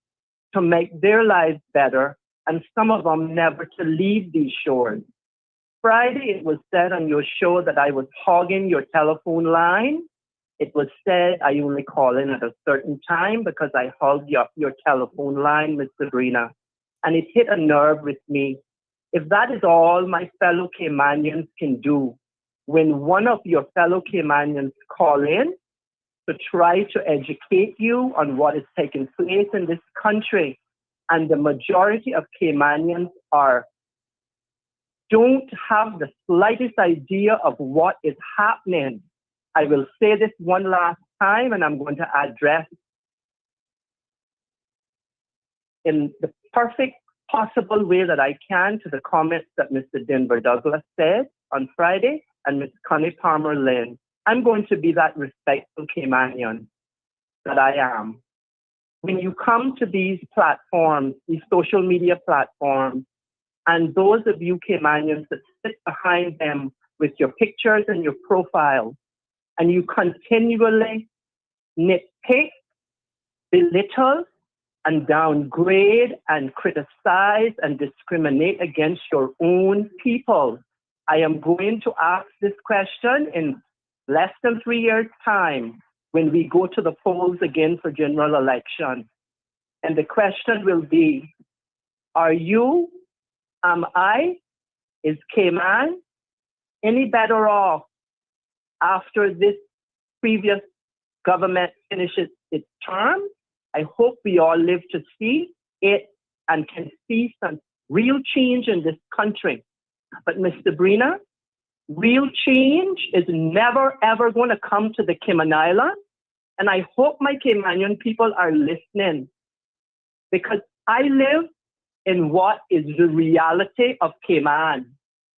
to make their lives better, and some of them never to leave these shores. Friday, it was said on your show that I was hogging your telephone line. It was said I only call in at a certain time because I hogged your telephone line, Miss Sabrina. And it hit a nerve with me. If that is all my fellow Caymanians can do, when one of your fellow Caymanians call in to try to educate you on what is taking place in this country, and the majority of Caymanians don't have the slightest idea of what is happening. I will say this one last time, and I'm going to address in the perfect possible way that I can to the comments that Mr. Denver Douglas said on Friday and Ms. Connie Palmer Lynn. I'm going to be that respectful Caymanian that I am. When you come to these platforms, these social media platforms, and those of you Caymanians that sit behind them with your pictures and your profiles, and you continually nitpick, belittle, and downgrade and criticize and discriminate against your own people, I am going to ask this question in less than 3 years' time when we go to the polls again for general election. And the question will be, are you, am I, is Cayman any better off after this previous government finishes its term? I hope we all live to see it and can see some real change in this country. But Ms. Sabrina, real change is never, ever going to come to the Cayman Islands. And I hope my Caymanian people are listening, because I live in what is the reality of Cayman.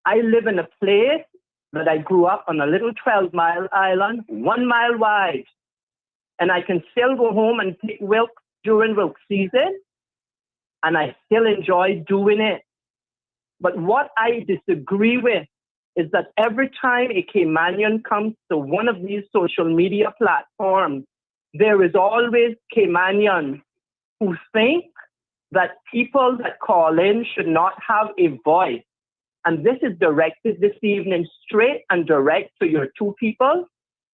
I live in a place that I grew up on a little 12-mile island, 1 mile wide. And I can still go home and take milk during milk season, and I still enjoy doing it. But what I disagree with is that every time a Caymanian comes to one of these social media platforms, there is always Caymanians who think that people that call in should not have a voice. And this is directed this evening straight and direct to your two people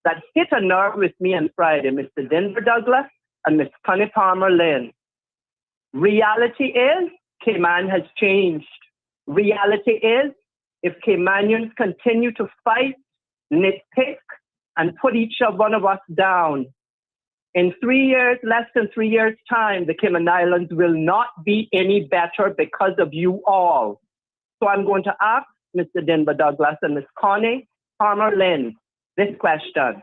that hit a nerve with me on Friday, Mr. Denver Douglas and Ms. Connie Palmer Lynn. Reality is, Cayman has changed. Reality is, if Caymanians continue to fight, nitpick, and put each one of us down, in 3 years, less than 3 years' time, the Cayman Islands will not be any better because of you all. So I'm going to ask Mr. Denver Douglas and Ms. Connie Palmer Lynn this question.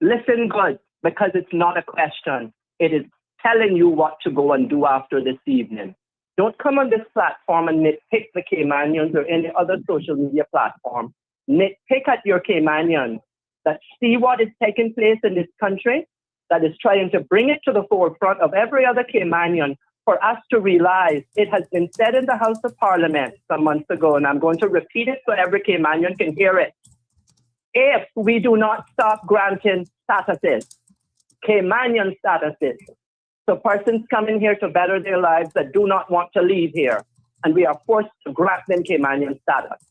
Listen good, because it's not a question. It is telling you what to go and do after this evening. Don't come on this platform and nitpick the Caymanians or any other social media platform. Nitpick at your Caymanians that see what is taking place in this country, that is trying to bring it to the forefront of every other Caymanian for us to realize. It has been said in the House of Parliament some months ago, and I'm going to repeat it so every Caymanian can hear it. If we do not stop granting statuses, Caymanian statuses, so persons coming here to better their lives that do not want to leave here, and we are forced to grant them Caymanian status,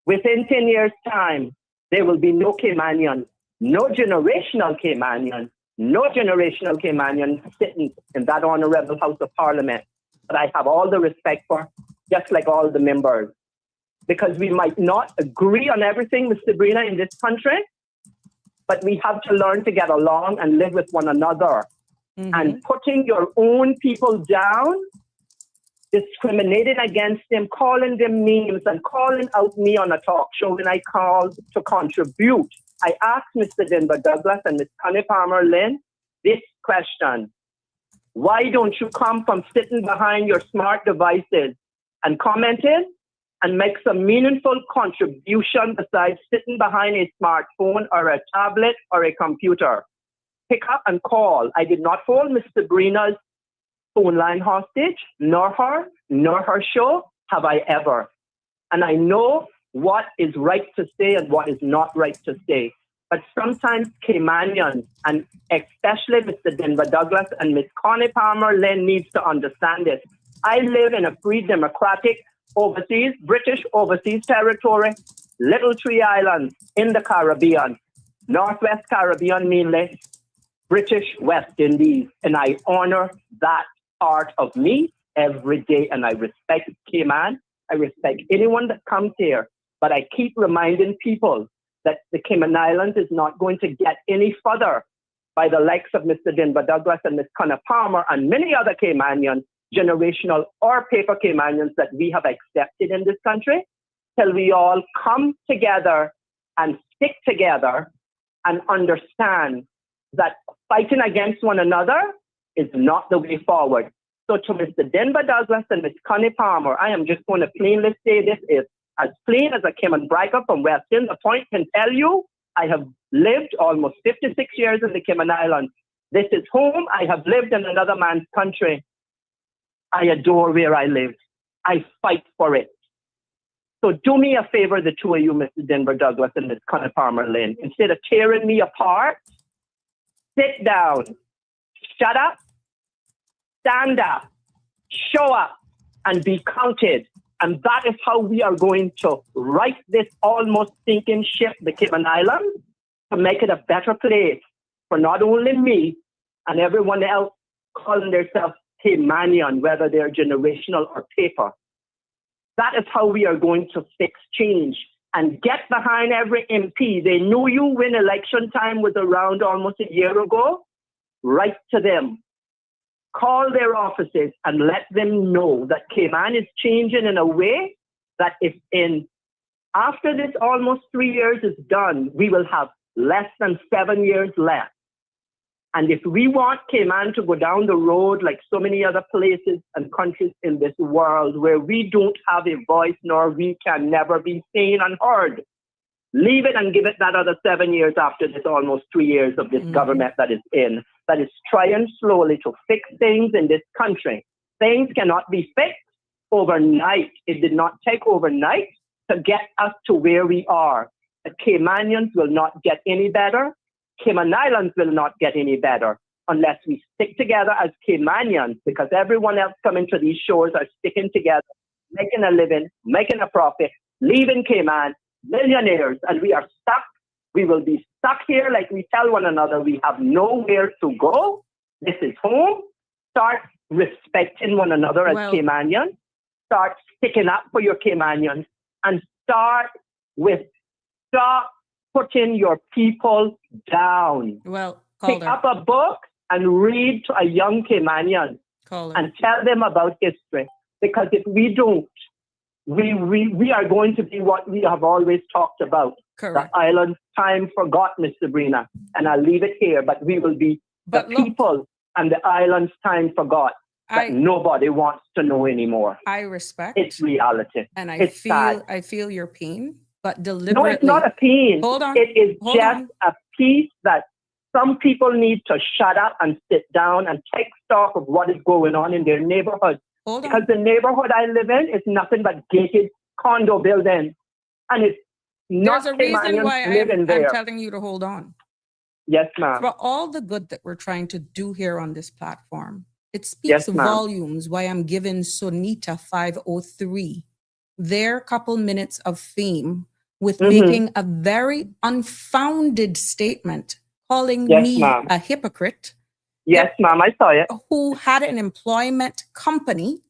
within 10 years' time, there will be no Caymanian, no generational Caymanian no generational Caymanian sitting in that honorable House of Parliament that I have all the respect for, just like all the members. Because we might not agree on everything, Ms. Sabrina, in this country, but we have to learn to get along and live with one another. And putting your own people down, discriminating against them, calling them names, and calling out me on a talk show when I called to contribute. I asked Mr. Denver Douglas and Ms. Connie Palmer Lynn this question. Why don't you come from sitting behind your smart devices and commenting and make some meaningful contribution besides sitting behind a smartphone or a tablet or a computer? Pick up and call. I did not hold Ms. Sabrina's phone line hostage, nor her show have I ever. And I know what is right to say and what is not right to say. But sometimes Caymanians, and especially Mr. Denver Douglas and Ms. Connie Palmer Lynn, needs to understand this. I live in a free, democratic, overseas, British overseas territory, Little Tree Islands in the Caribbean, Northwest Caribbean mainly, British West Indies. And I honor that part of me every day. And I respect Cayman. I respect anyone that comes here. But I keep reminding people that the Cayman Islands is not going to get any further by the likes of Mr. Denver Douglas and Ms. Connie Palmer and many other Caymanians, generational or paper Caymanians that we have accepted in this country, till we all come together and stick together and understand that fighting against one another is not the way forward. So to Mr. Denver Douglas and Ms. Connie Palmer, I am just going to plainly say this is as plain as a Cayman Breaker from West End. The point can tell you, I have lived almost 56 years in the Cayman Islands. This is home. I have lived in another man's country. I adore where I live. I fight for it. So do me a favor, the two of you, Mr. Denver Douglas and Ms. Connie Palmer Lynn. Instead of tearing me apart, sit down, shut up, stand up, show up, and be counted. And that is how we are going to right this almost sinking ship, the Cayman Islands, to make it a better place for not only me and everyone else calling themselves Caymanian, whether they're generational or paper. That is how we are going to fix change and get behind every MP. They knew you when election time was around almost a year ago. Write to them. Call their offices and let them know that Cayman is changing in a way that after this almost 3 years is done, we will have less than 7 years left. And if we want Cayman to go down the road like so many other places and countries in this world where we don't have a voice nor we can never be seen and heard, leave it and give it that other 7 years after this almost 3 years of this government that is trying slowly to fix things in this country. Things cannot be fixed overnight. It did not take overnight to get us to where we are. The Caymanians will not get any better. Cayman Islands will not get any better unless we stick together as Caymanians, because everyone else coming to these shores are sticking together, making a living, making a profit, leaving Cayman, millionaires, and we are stuck. We will be stuck here like we tell one another we have nowhere to go. This is home. Start respecting one another as Caymanians. Start sticking up for your Caymanians and start putting your people down. Pick up a book and read to a young Caymanian and tell them about history. Because if we don't, we are going to be what we have always talked about. Correct. The island's time forgot, Miss Sabrina. And I'll leave it here, but we will be people and the island's time forgot. That nobody wants to know anymore. I respect. It's reality. And I feel your pain, but deliberately. No, it's not a pain. Hold on. It is a piece that some people need to shut up and sit down and take stock of what is going on in their neighborhood. Because the neighborhood I live in is nothing but gated condo buildings. And it's not There's a reason why I'm there. telling you to hold on. Yes, ma'am. For all the good that we're trying to do here on this platform, it speaks volumes why I'm giving Sonita 503 their couple minutes of fame with making a very unfounded statement, calling Yes, me ma'am. a hypocrite, Yes, ma'am, I saw it. who had an employment company,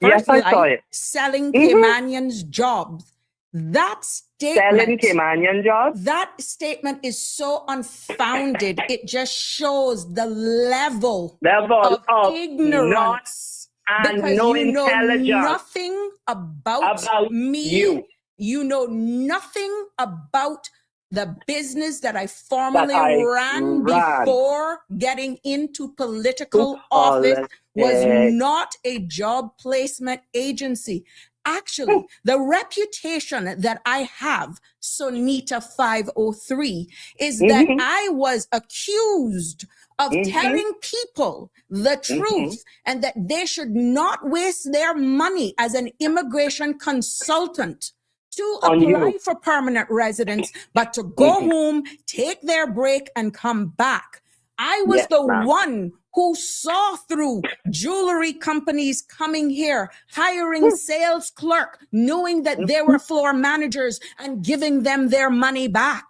Yes, First I saw Light, it. selling Mhm. Caymanians jobs. That Selling statement, Caymanian jobs. that statement is so unfounded. It just shows the level Level of of not ignorance, and because no you know intelligence nothing about about me. you You know nothing about the business that I that formerly I ran ran before getting into to political office. Was politics. not a job placement agency. Actually, the reputation that I have, Sonita 503, is that Mhm. I was accused of Mhm. telling people the truth and that they should not waste their money as an immigration consultant to On apply you. for permanent residence, but to go Mhm. home, take their break, and come back. I was Yes, the ma'am. one who saw through jewelry companies coming here, hiring sales clerk, knowing that they were floor managers and giving them their money back.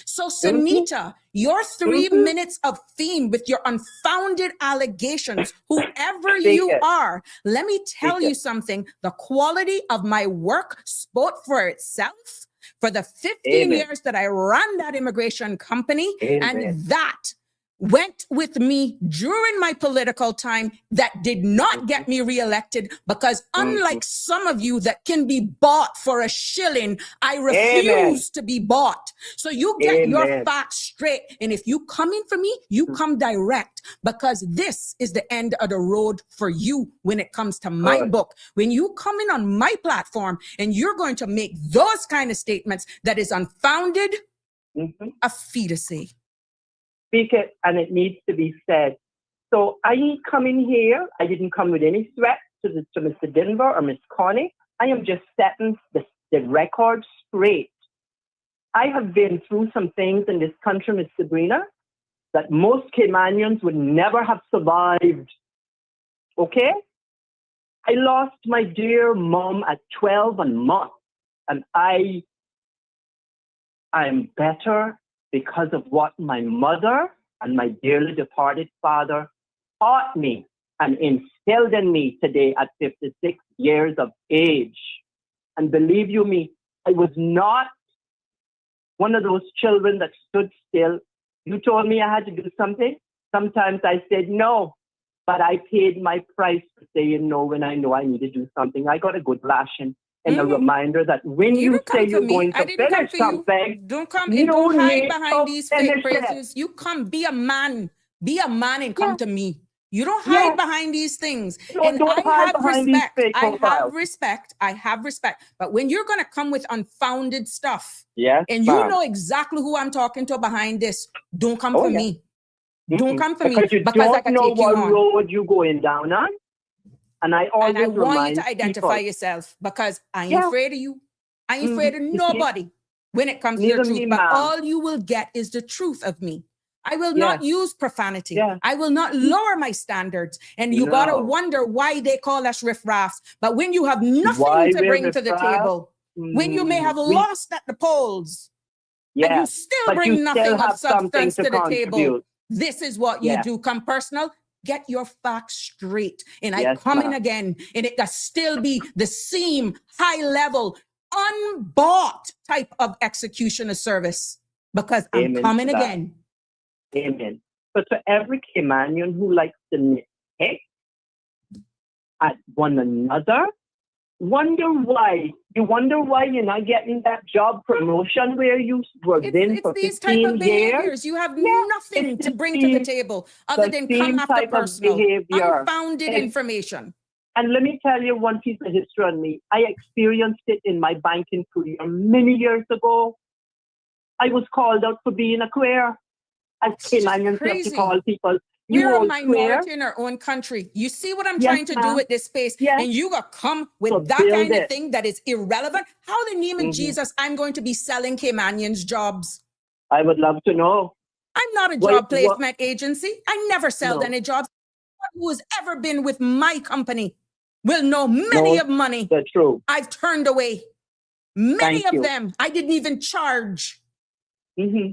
So, Sunita, your 3 minutes of theme with your unfounded allegations, whoever Speak you it. are, let me tell Speak you it. something. The quality of my work spoke for itself for the 15 Amen. years that I ran that immigration company, Amen. and that went with me during my political time. That did not get me reelected, because unlike some of you that can be bought for a shilling, I Amen. refuse to be bought. So you get your Amen. facts straight. And if you come in for me, you come direct, because this is the end of the road for you when it comes to my Good. book. When you come in on my platform and you're going to make those kind of statements that is unfounded, Mhm. a fetusy. Speak it, and it needs to be said. So I ain't coming here. I didn't come with any threat to Mr. Denver or Miss Connie. I am just setting the record straight. I have been through some things in this country, Miss Sabrina, that most Caymanians would never have survived. Okay? I lost my dear mom at 12 and month, and I'm better because of what my mother and my dearly departed father taught me and instilled in me today at 56 years of age. And believe you me, I was not one of those children that stood still. You told me I had to do something. Sometimes I said no, but I paid my price for saying no when I know I need to do something. I got a good lashing and a reminder that when You you didn't say come for you're me. going I to didn't come finish for you. something, Don't come you and don't hide need behind to these finish fake it. praises. You come, be a man. Be a man and come Yeah. to me. You don't Yeah. hide behind these things. No, And don't I hide have behind these respect. fake I have profiles. respect. I have respect. But when you're going to come with unfounded stuff, Yes, and you ma'am. know exactly who I'm talking to behind this, don't come Oh, for yeah. me. Don't come for me, Because you because I don't can know take you what on. road you're going down on. And I always And I want you remind to identify people, yourself, because I ain't yeah, afraid of you. I ain't afraid of you see, nobody when it comes to the neither truth. me, But ma'am. all you will get is the truth of me. I will Yeah, not use profanity. yeah. I will not lower my standards. And you got to No. wonder why they call us riffraffs. But when you have nothing Why to we're bring to the riffraff? table, when you may have We, lost at the polls, and yeah, you still but you bring still nothing of have something substance to to the table, contribute. this is what you Yeah, do. Come personal, get your facts straight. And I yes, come in ma'am. again, and it can still be the same high level, unbought type of execution of service, because I'm Amen coming to that. again. Amen. But to every Caymanian who likes to nitpick at one another, wonder why you're not getting that job promotion where you were in It's for these type of 15 years. behaviors. You have Yeah, nothing it's to the bring to the same, table other than come after type of personal, behavior. unfounded And, information. and let me tell you one piece of history on me. I experienced it in my banking career many years ago. I was called out for being a queer. As It's just Caymanians love to call crazy. people, you We're a old queer. minority in our own country. You see what I'm Yes, trying to do ma'am. with this space? Yes. And you got come with So that build kind of it. thing that is irrelevant. How in the name of Mhm. Jesus I'm going to be selling Caymanians jobs? I would love to know. I'm not a What- job what- placement agency. I never sold No. any jobs. Anyone who has ever been with my company will know many No, of money the truth. I've turned away. Many Thank of you. them I didn't even charge.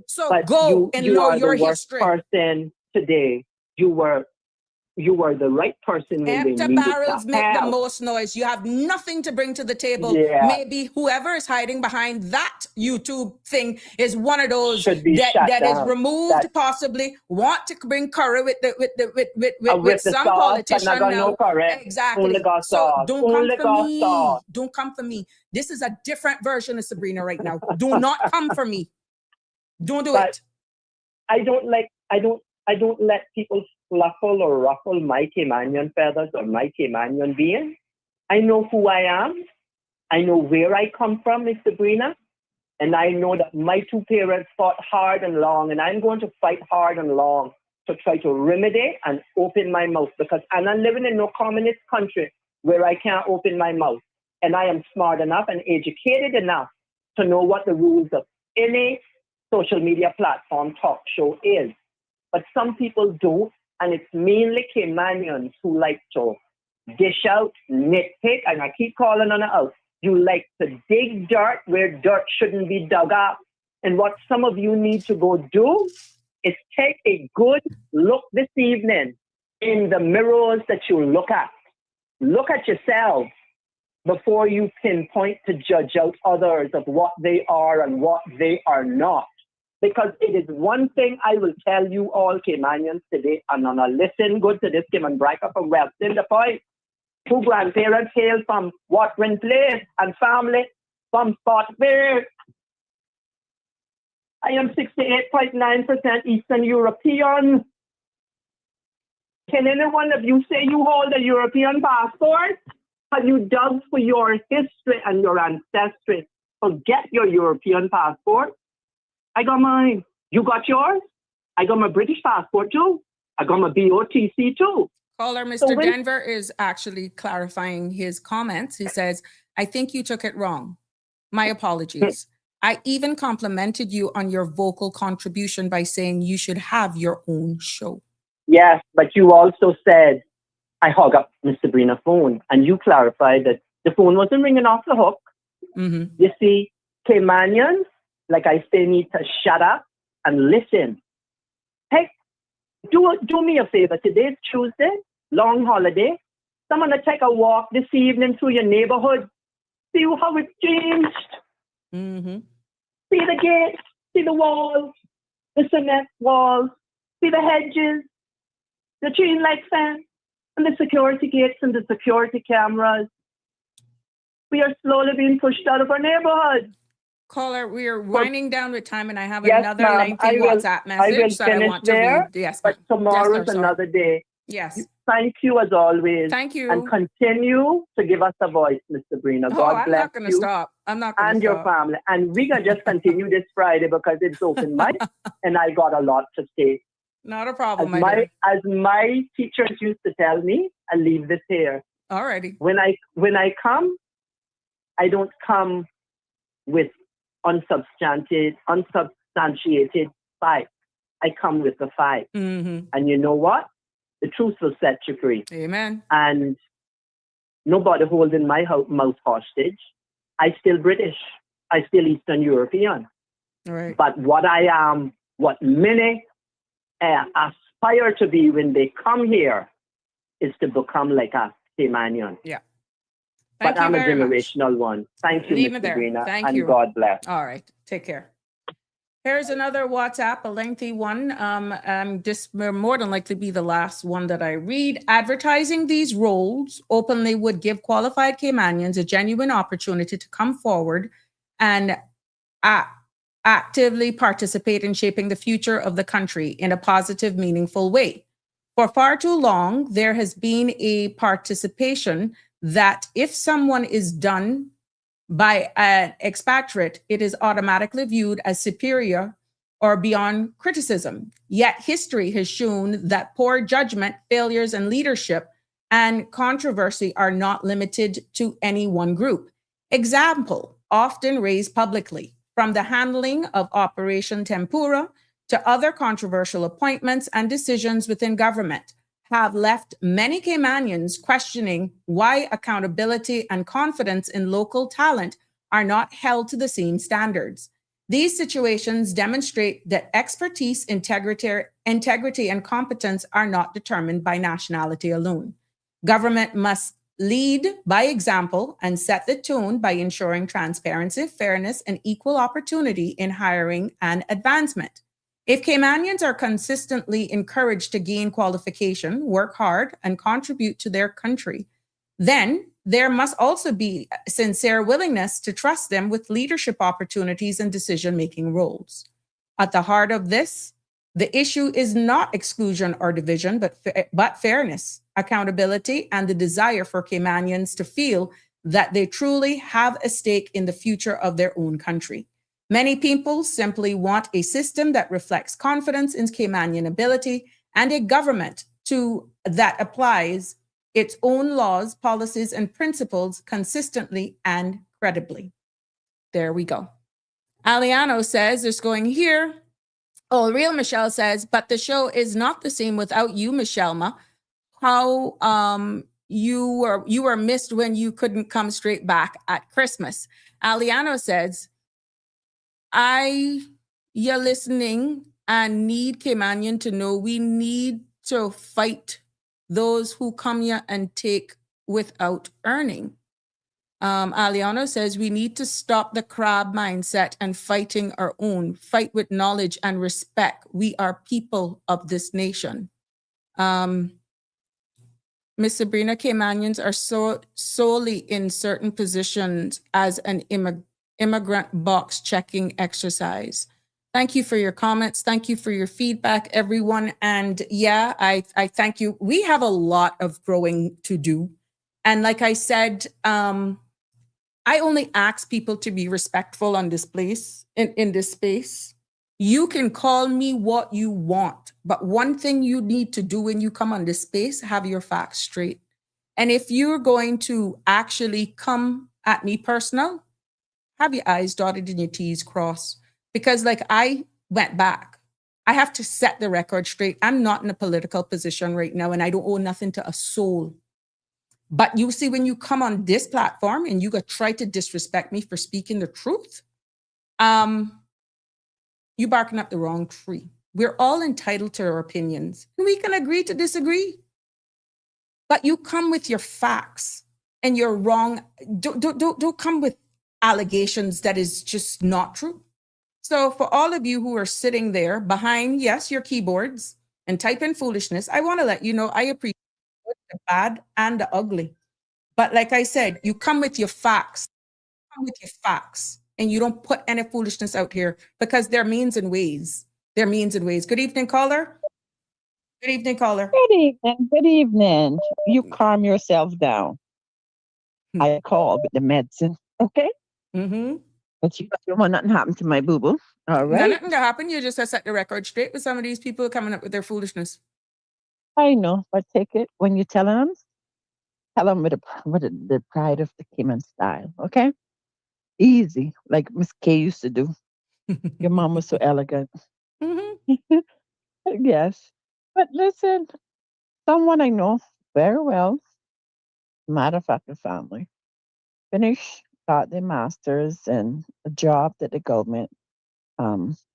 So But go and you know are your the worst history. person today. You were the right person when they Empty needed barrels the make the help. most noise. You have nothing to bring to the table. Yeah, Maybe whoever is hiding behind that YouTube thing is one of those should be shut that is down. removed, That possibly want to bring curry with with the some sauce, but not politician got no now. correct. Only Exactly. got So sauce. don't come Only for got me. sauce. Don't come for me. This is a different version of Sabrina right now. Do not come for me. Don't do But it. I don't let people fluffle or ruffle my Caymanian feathers or my Caymanian being. I know who I am. I know where I come from, Miss Sabrina. And I know that my two parents fought hard and long, and I'm going to fight hard and long to try to remedy and open my mouth, because I'm not living in no communist country where I can't open my mouth. And I am smart enough and educated enough to know what the rules of any social media platform talk show is. But some people don't, and it's mainly Caymanians who like to dish out, nitpick, and I keep calling on it out. You like to dig dirt where dirt shouldn't be dug up. And what some of you need to go do is take a good look this evening in the mirrors that you look at. Look at yourself before you pinpoint to judge out others of what they are and what they are not. Because it is one thing I will tell you all Caymanians today, and I'm gonna listen good to this Cayman Breaker from Weston, the point. Two grandparents hail from Watering Place and family from Spotsville. I am 68.9% Eastern European. Can any one of you say you hold a European passport? Have you dug for your history and your ancestry? Forget your European passport. I got mine. You got yours? I got my British passport too. I got my BOTC too. Caller Mr. So when- Denver is actually clarifying his comments. He says, I think you took it wrong. My apologies. I even complimented you on your vocal contribution by saying you should have your own show. Yes, but you also said, I hung up Miss Sabrina's phone, and you clarified that the phone wasn't ringing off the hook. Mm-hmm. You see, Caymanians, like I say, need to shut up and listen. Hey, do me a favor. Today's Tuesday, long holiday. Someone to take a walk this evening through your neighborhood. See how it's changed. Mm-hmm. See the gates, see the walls, the cement walls, see the hedges, the chain link fence, and the security gates and the security cameras. We are slowly being pushed out of our neighborhood. Caller, we are winding down with time, and I have Yes, another ma'am, lengthy I will WhatsApp message that I finish want to there, read. Yes, but ma'am. tomorrow's Yes, sir, sorry. another day. Yes. Thank you as always. Thank you. And continue to give us a voice, Miss Sabrina. Oh, God I'm bless not going to you stop. I'm not going to and stop. your family. And we can just continue this Friday because it's open mic, and I got a lot to say. Not a problem, my dear. As my teachers used to tell me, I leave this here. Alrighty. When I come, I don't come with unsubstantiated facts. I come with the facts. Mm-hmm. And you know what? The truth will set you free. Amen. And nobody holding my mouth hostage. I still British. I still Eastern European. All right. But what I am, what many aspire to be when they come here, is to become like a Caymanian. Yeah. But I'm a generational one. Thank you, Leave Ms. it there. Sabrina, Thank and you. God bless. All right. Take care. Here's another WhatsApp, a lengthy one. This will more than likely be the last one that I read. Advertising these roles openly would give qualified Caymanians a genuine opportunity to come forward and actively participate in shaping the future of the country in a positive, meaningful way. For far too long, there has been a participation that if someone is done by an expatriate, it is automatically viewed as superior or beyond criticism. Yet history has shown that poor judgment, failures in leadership, and controversy are not limited to any one group. Example, often raised publicly, from the handling of Operation Tempura to other controversial appointments and decisions within government, have left many Caymanians questioning why accountability and confidence in local talent are not held to the same standards. These situations demonstrate that expertise, integrity, and competence are not determined by nationality alone. Government must lead by example and set the tone by ensuring transparency, fairness, and equal opportunity in hiring and advancement. If Caymanians are consistently encouraged to gain qualification, work hard, and contribute to their country, then there must also be a sincere willingness to trust them with leadership opportunities and decision making roles. At the heart of this, the issue is not exclusion or division, but fairness, accountability, and the desire for Caymanians to feel that they truly have a stake in the future of their own country. Many people simply want a system that reflects confidence in Caymanian ability and a government that applies its own laws, policies, and principles consistently and credibly. There we go. Aliano says, just going here. Oh, real Michelle says, but the show is not the same without you, Michelma. How you were missed when you couldn't come straight back at Christmas. Aliano says, you're listening and need Caymanian to know we need to fight those who come here and take without earning. Aliano says we need to stop the crab mindset and fighting our own. Fight with knowledge and respect. We are people of this nation. Miss Sabrina, Caymanians are solely in certain positions as an immigrant box checking exercise. Thank you for your comments. Thank you for your feedback, everyone. And yeah, I thank you. We have a lot of growing to do. And like I said, I only ask people to be respectful on this place, in this space. You can call me what you want, but one thing you need to do when you come on this space, have your facts straight. And if you're going to actually come at me personal, have your I's dotted and your T's crossed. Because like I went back, I have to set the record straight. I'm not in a political position right now, and I don't owe nothing to a soul. But you see, when you come on this platform and you try to disrespect me for speaking the truth, you barking up the wrong tree. We're all entitled to our opinions, and we can agree to disagree. But you come with your facts, and you're wrong. Don't come with allegations that is just not true. So for all of you who are sitting there behind, yes, your keyboards and typing foolishness, I want to let you know I appreciate the bad and the ugly. But like I said, you come with your facts. Come with your facts. And you don't put any foolishness out here because there are means and ways. There are means and ways. Good evening, caller. Good evening, caller. Good evening. Good evening. You calm yourself down. I called with the medicine. Okay? Mm-hmm. But you don't want nothing happen to my boo-boo. All right? Nothing to happen. You just set the record straight with some of these people coming up with their foolishness. I know, but take it when you're telling them. Tell them with the pride of the Cayman style. Okay? Easy, like Miss K used to do. Your mom was so elegant. Mm-hmm. Yes. But listen, someone I know very well, matter of fact, the family, finished, got their master's and a job that the government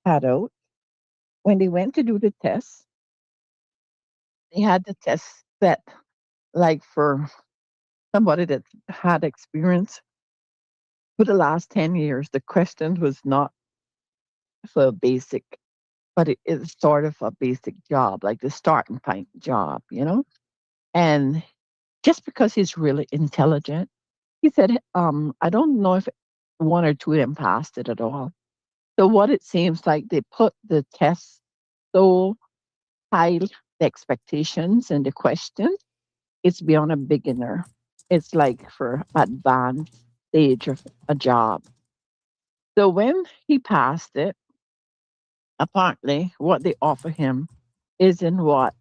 had out. When they went to do the test, they had the test set like for somebody that had experience for the last 10 years. The question was not for a basic, but it is sort of a basic job, like the starting point job, you know? And just because he's really intelligent, he said, I don't know if one or two of them passed it at all. So what it seems like they put the test so high, the expectations and the questions, it's beyond a beginner. It's like for advanced stage of a job. So when he passed it, apparently what they offer him isn't what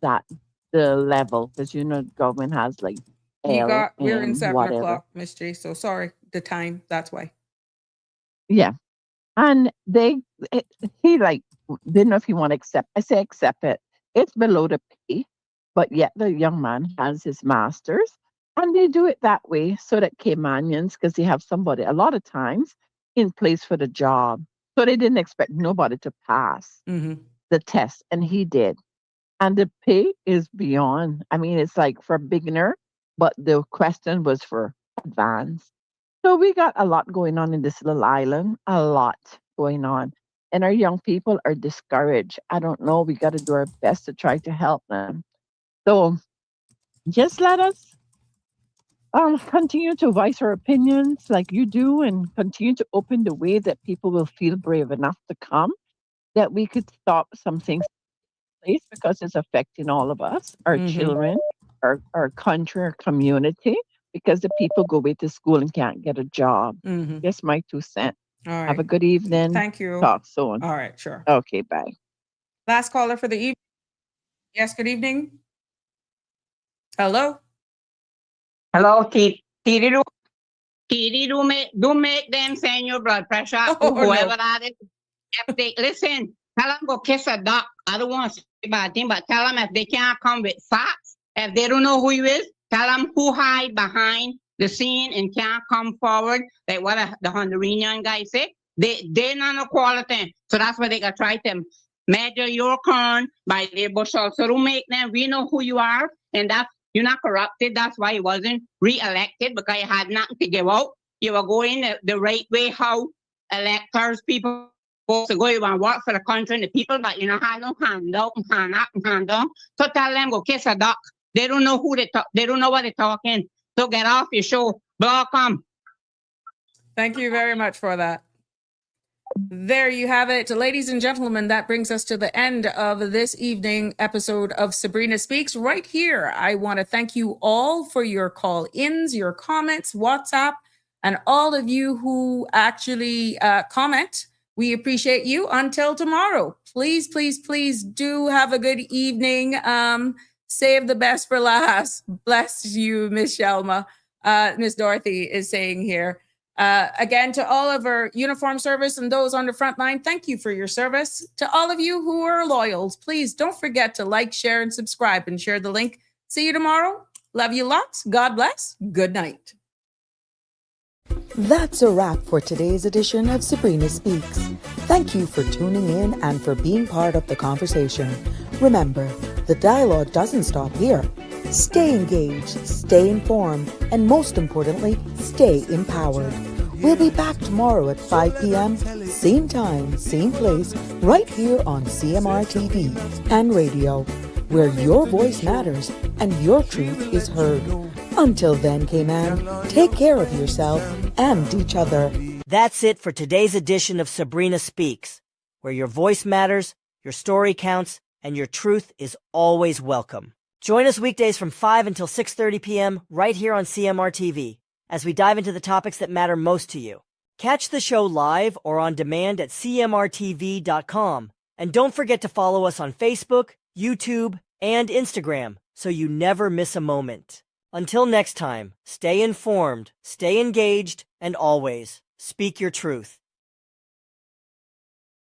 that the level, because you know government has like We're in 7 whatever. o'clock, Miss J. So sorry, the time. That's why. Yeah. And he like didn't know if he want to accept. I say accept it. It's below the pay, but yet the young man has his master's, and they do it that way so that Caymanians, because they have somebody a lot of times in place for the job, So they didn't expect nobody to pass Mm-hmm. the test, and he did. And the pay is beyond. I mean, it's like for beginner, but the question was for advanced. So we got a lot going on in this little island, a lot going on. And our young people are discouraged. I don't know. We got to do our best to try to help them. So just let us continue to voice our opinions like you do and continue to open the way that people will feel brave enough to come, that we could stop some things in place because it's affecting all of us, our Mm-hmm. children, our country, our community, because the people go away to school and can't get a job. Mm-hmm. Just my 2 cents. All Have a right. good evening. Thank you. Talk soon. All right, sure. Okay, bye. Last caller for the evening. Yes, good evening. Hello. Hello, Tiri, do make them send your blood pressure to Oh, whoever no. that is. If they listen, tell them go kiss a duck. I don't want to say bad thing, but tell them if they can't come with facts, if they don't know who you is, tell them who hide behind the scene and can't come forward. Like what the Honduranian guy said, they not no quality. So that's why they got try to measure your corn by their bushel. So don't make them. We know who you are, and that's you're not corrupted. That's why you wasn't re-elected, because you had nothing to give out. You were going the right way how electors people supposed to go. You want to work for the country and the people, but you know how no hand out and hand up and hand down. So tell them go kiss a duck. They don't know who they talk. They don't know what they're talking. So get off your show. Block them. Thank you very much for that. There you have it. Ladies and gentlemen, that brings us to the end of this evening episode of Sabrina Speaks. Right here, I want to thank you all for your call-ins, your comments, WhatsApp, and all of you who actually comment. We appreciate you. Until tomorrow, please, please, please do have a good evening. Save the best for last. Bless you, Miss Shelma. Miss Dorothy is saying here. Again, to all of our uniform service and those on the front line, thank you for your service. To all of you who are loyals, please don't forget to like, share, and subscribe and share the link. See you tomorrow. Love you lots. God bless. Good night. That's a wrap for today's edition of Sabrina Speaks. Thank you for tuning in and for being part of the conversation. Remember, the dialogue doesn't stop here. Stay engaged, stay informed, and most importantly, stay empowered. We'll be back tomorrow at 5 p.m., same time, same place, right here on CMR TV and radio, where your voice matters and your truth is heard. Until then, Cayman, take care of yourself and each other. That's it for today's edition of Sabrina Speaks, where your voice matters, your story counts, and your truth is always welcome. Join us weekdays from 5 until 6:30 p.m. right here on CMR TV as we dive into the topics that matter most to you. Catch the show live or on demand at cmrtv.com. And don't forget to follow us on Facebook, YouTube, and Instagram so you never miss a moment. Until next time, stay informed, stay engaged, and always speak your truth.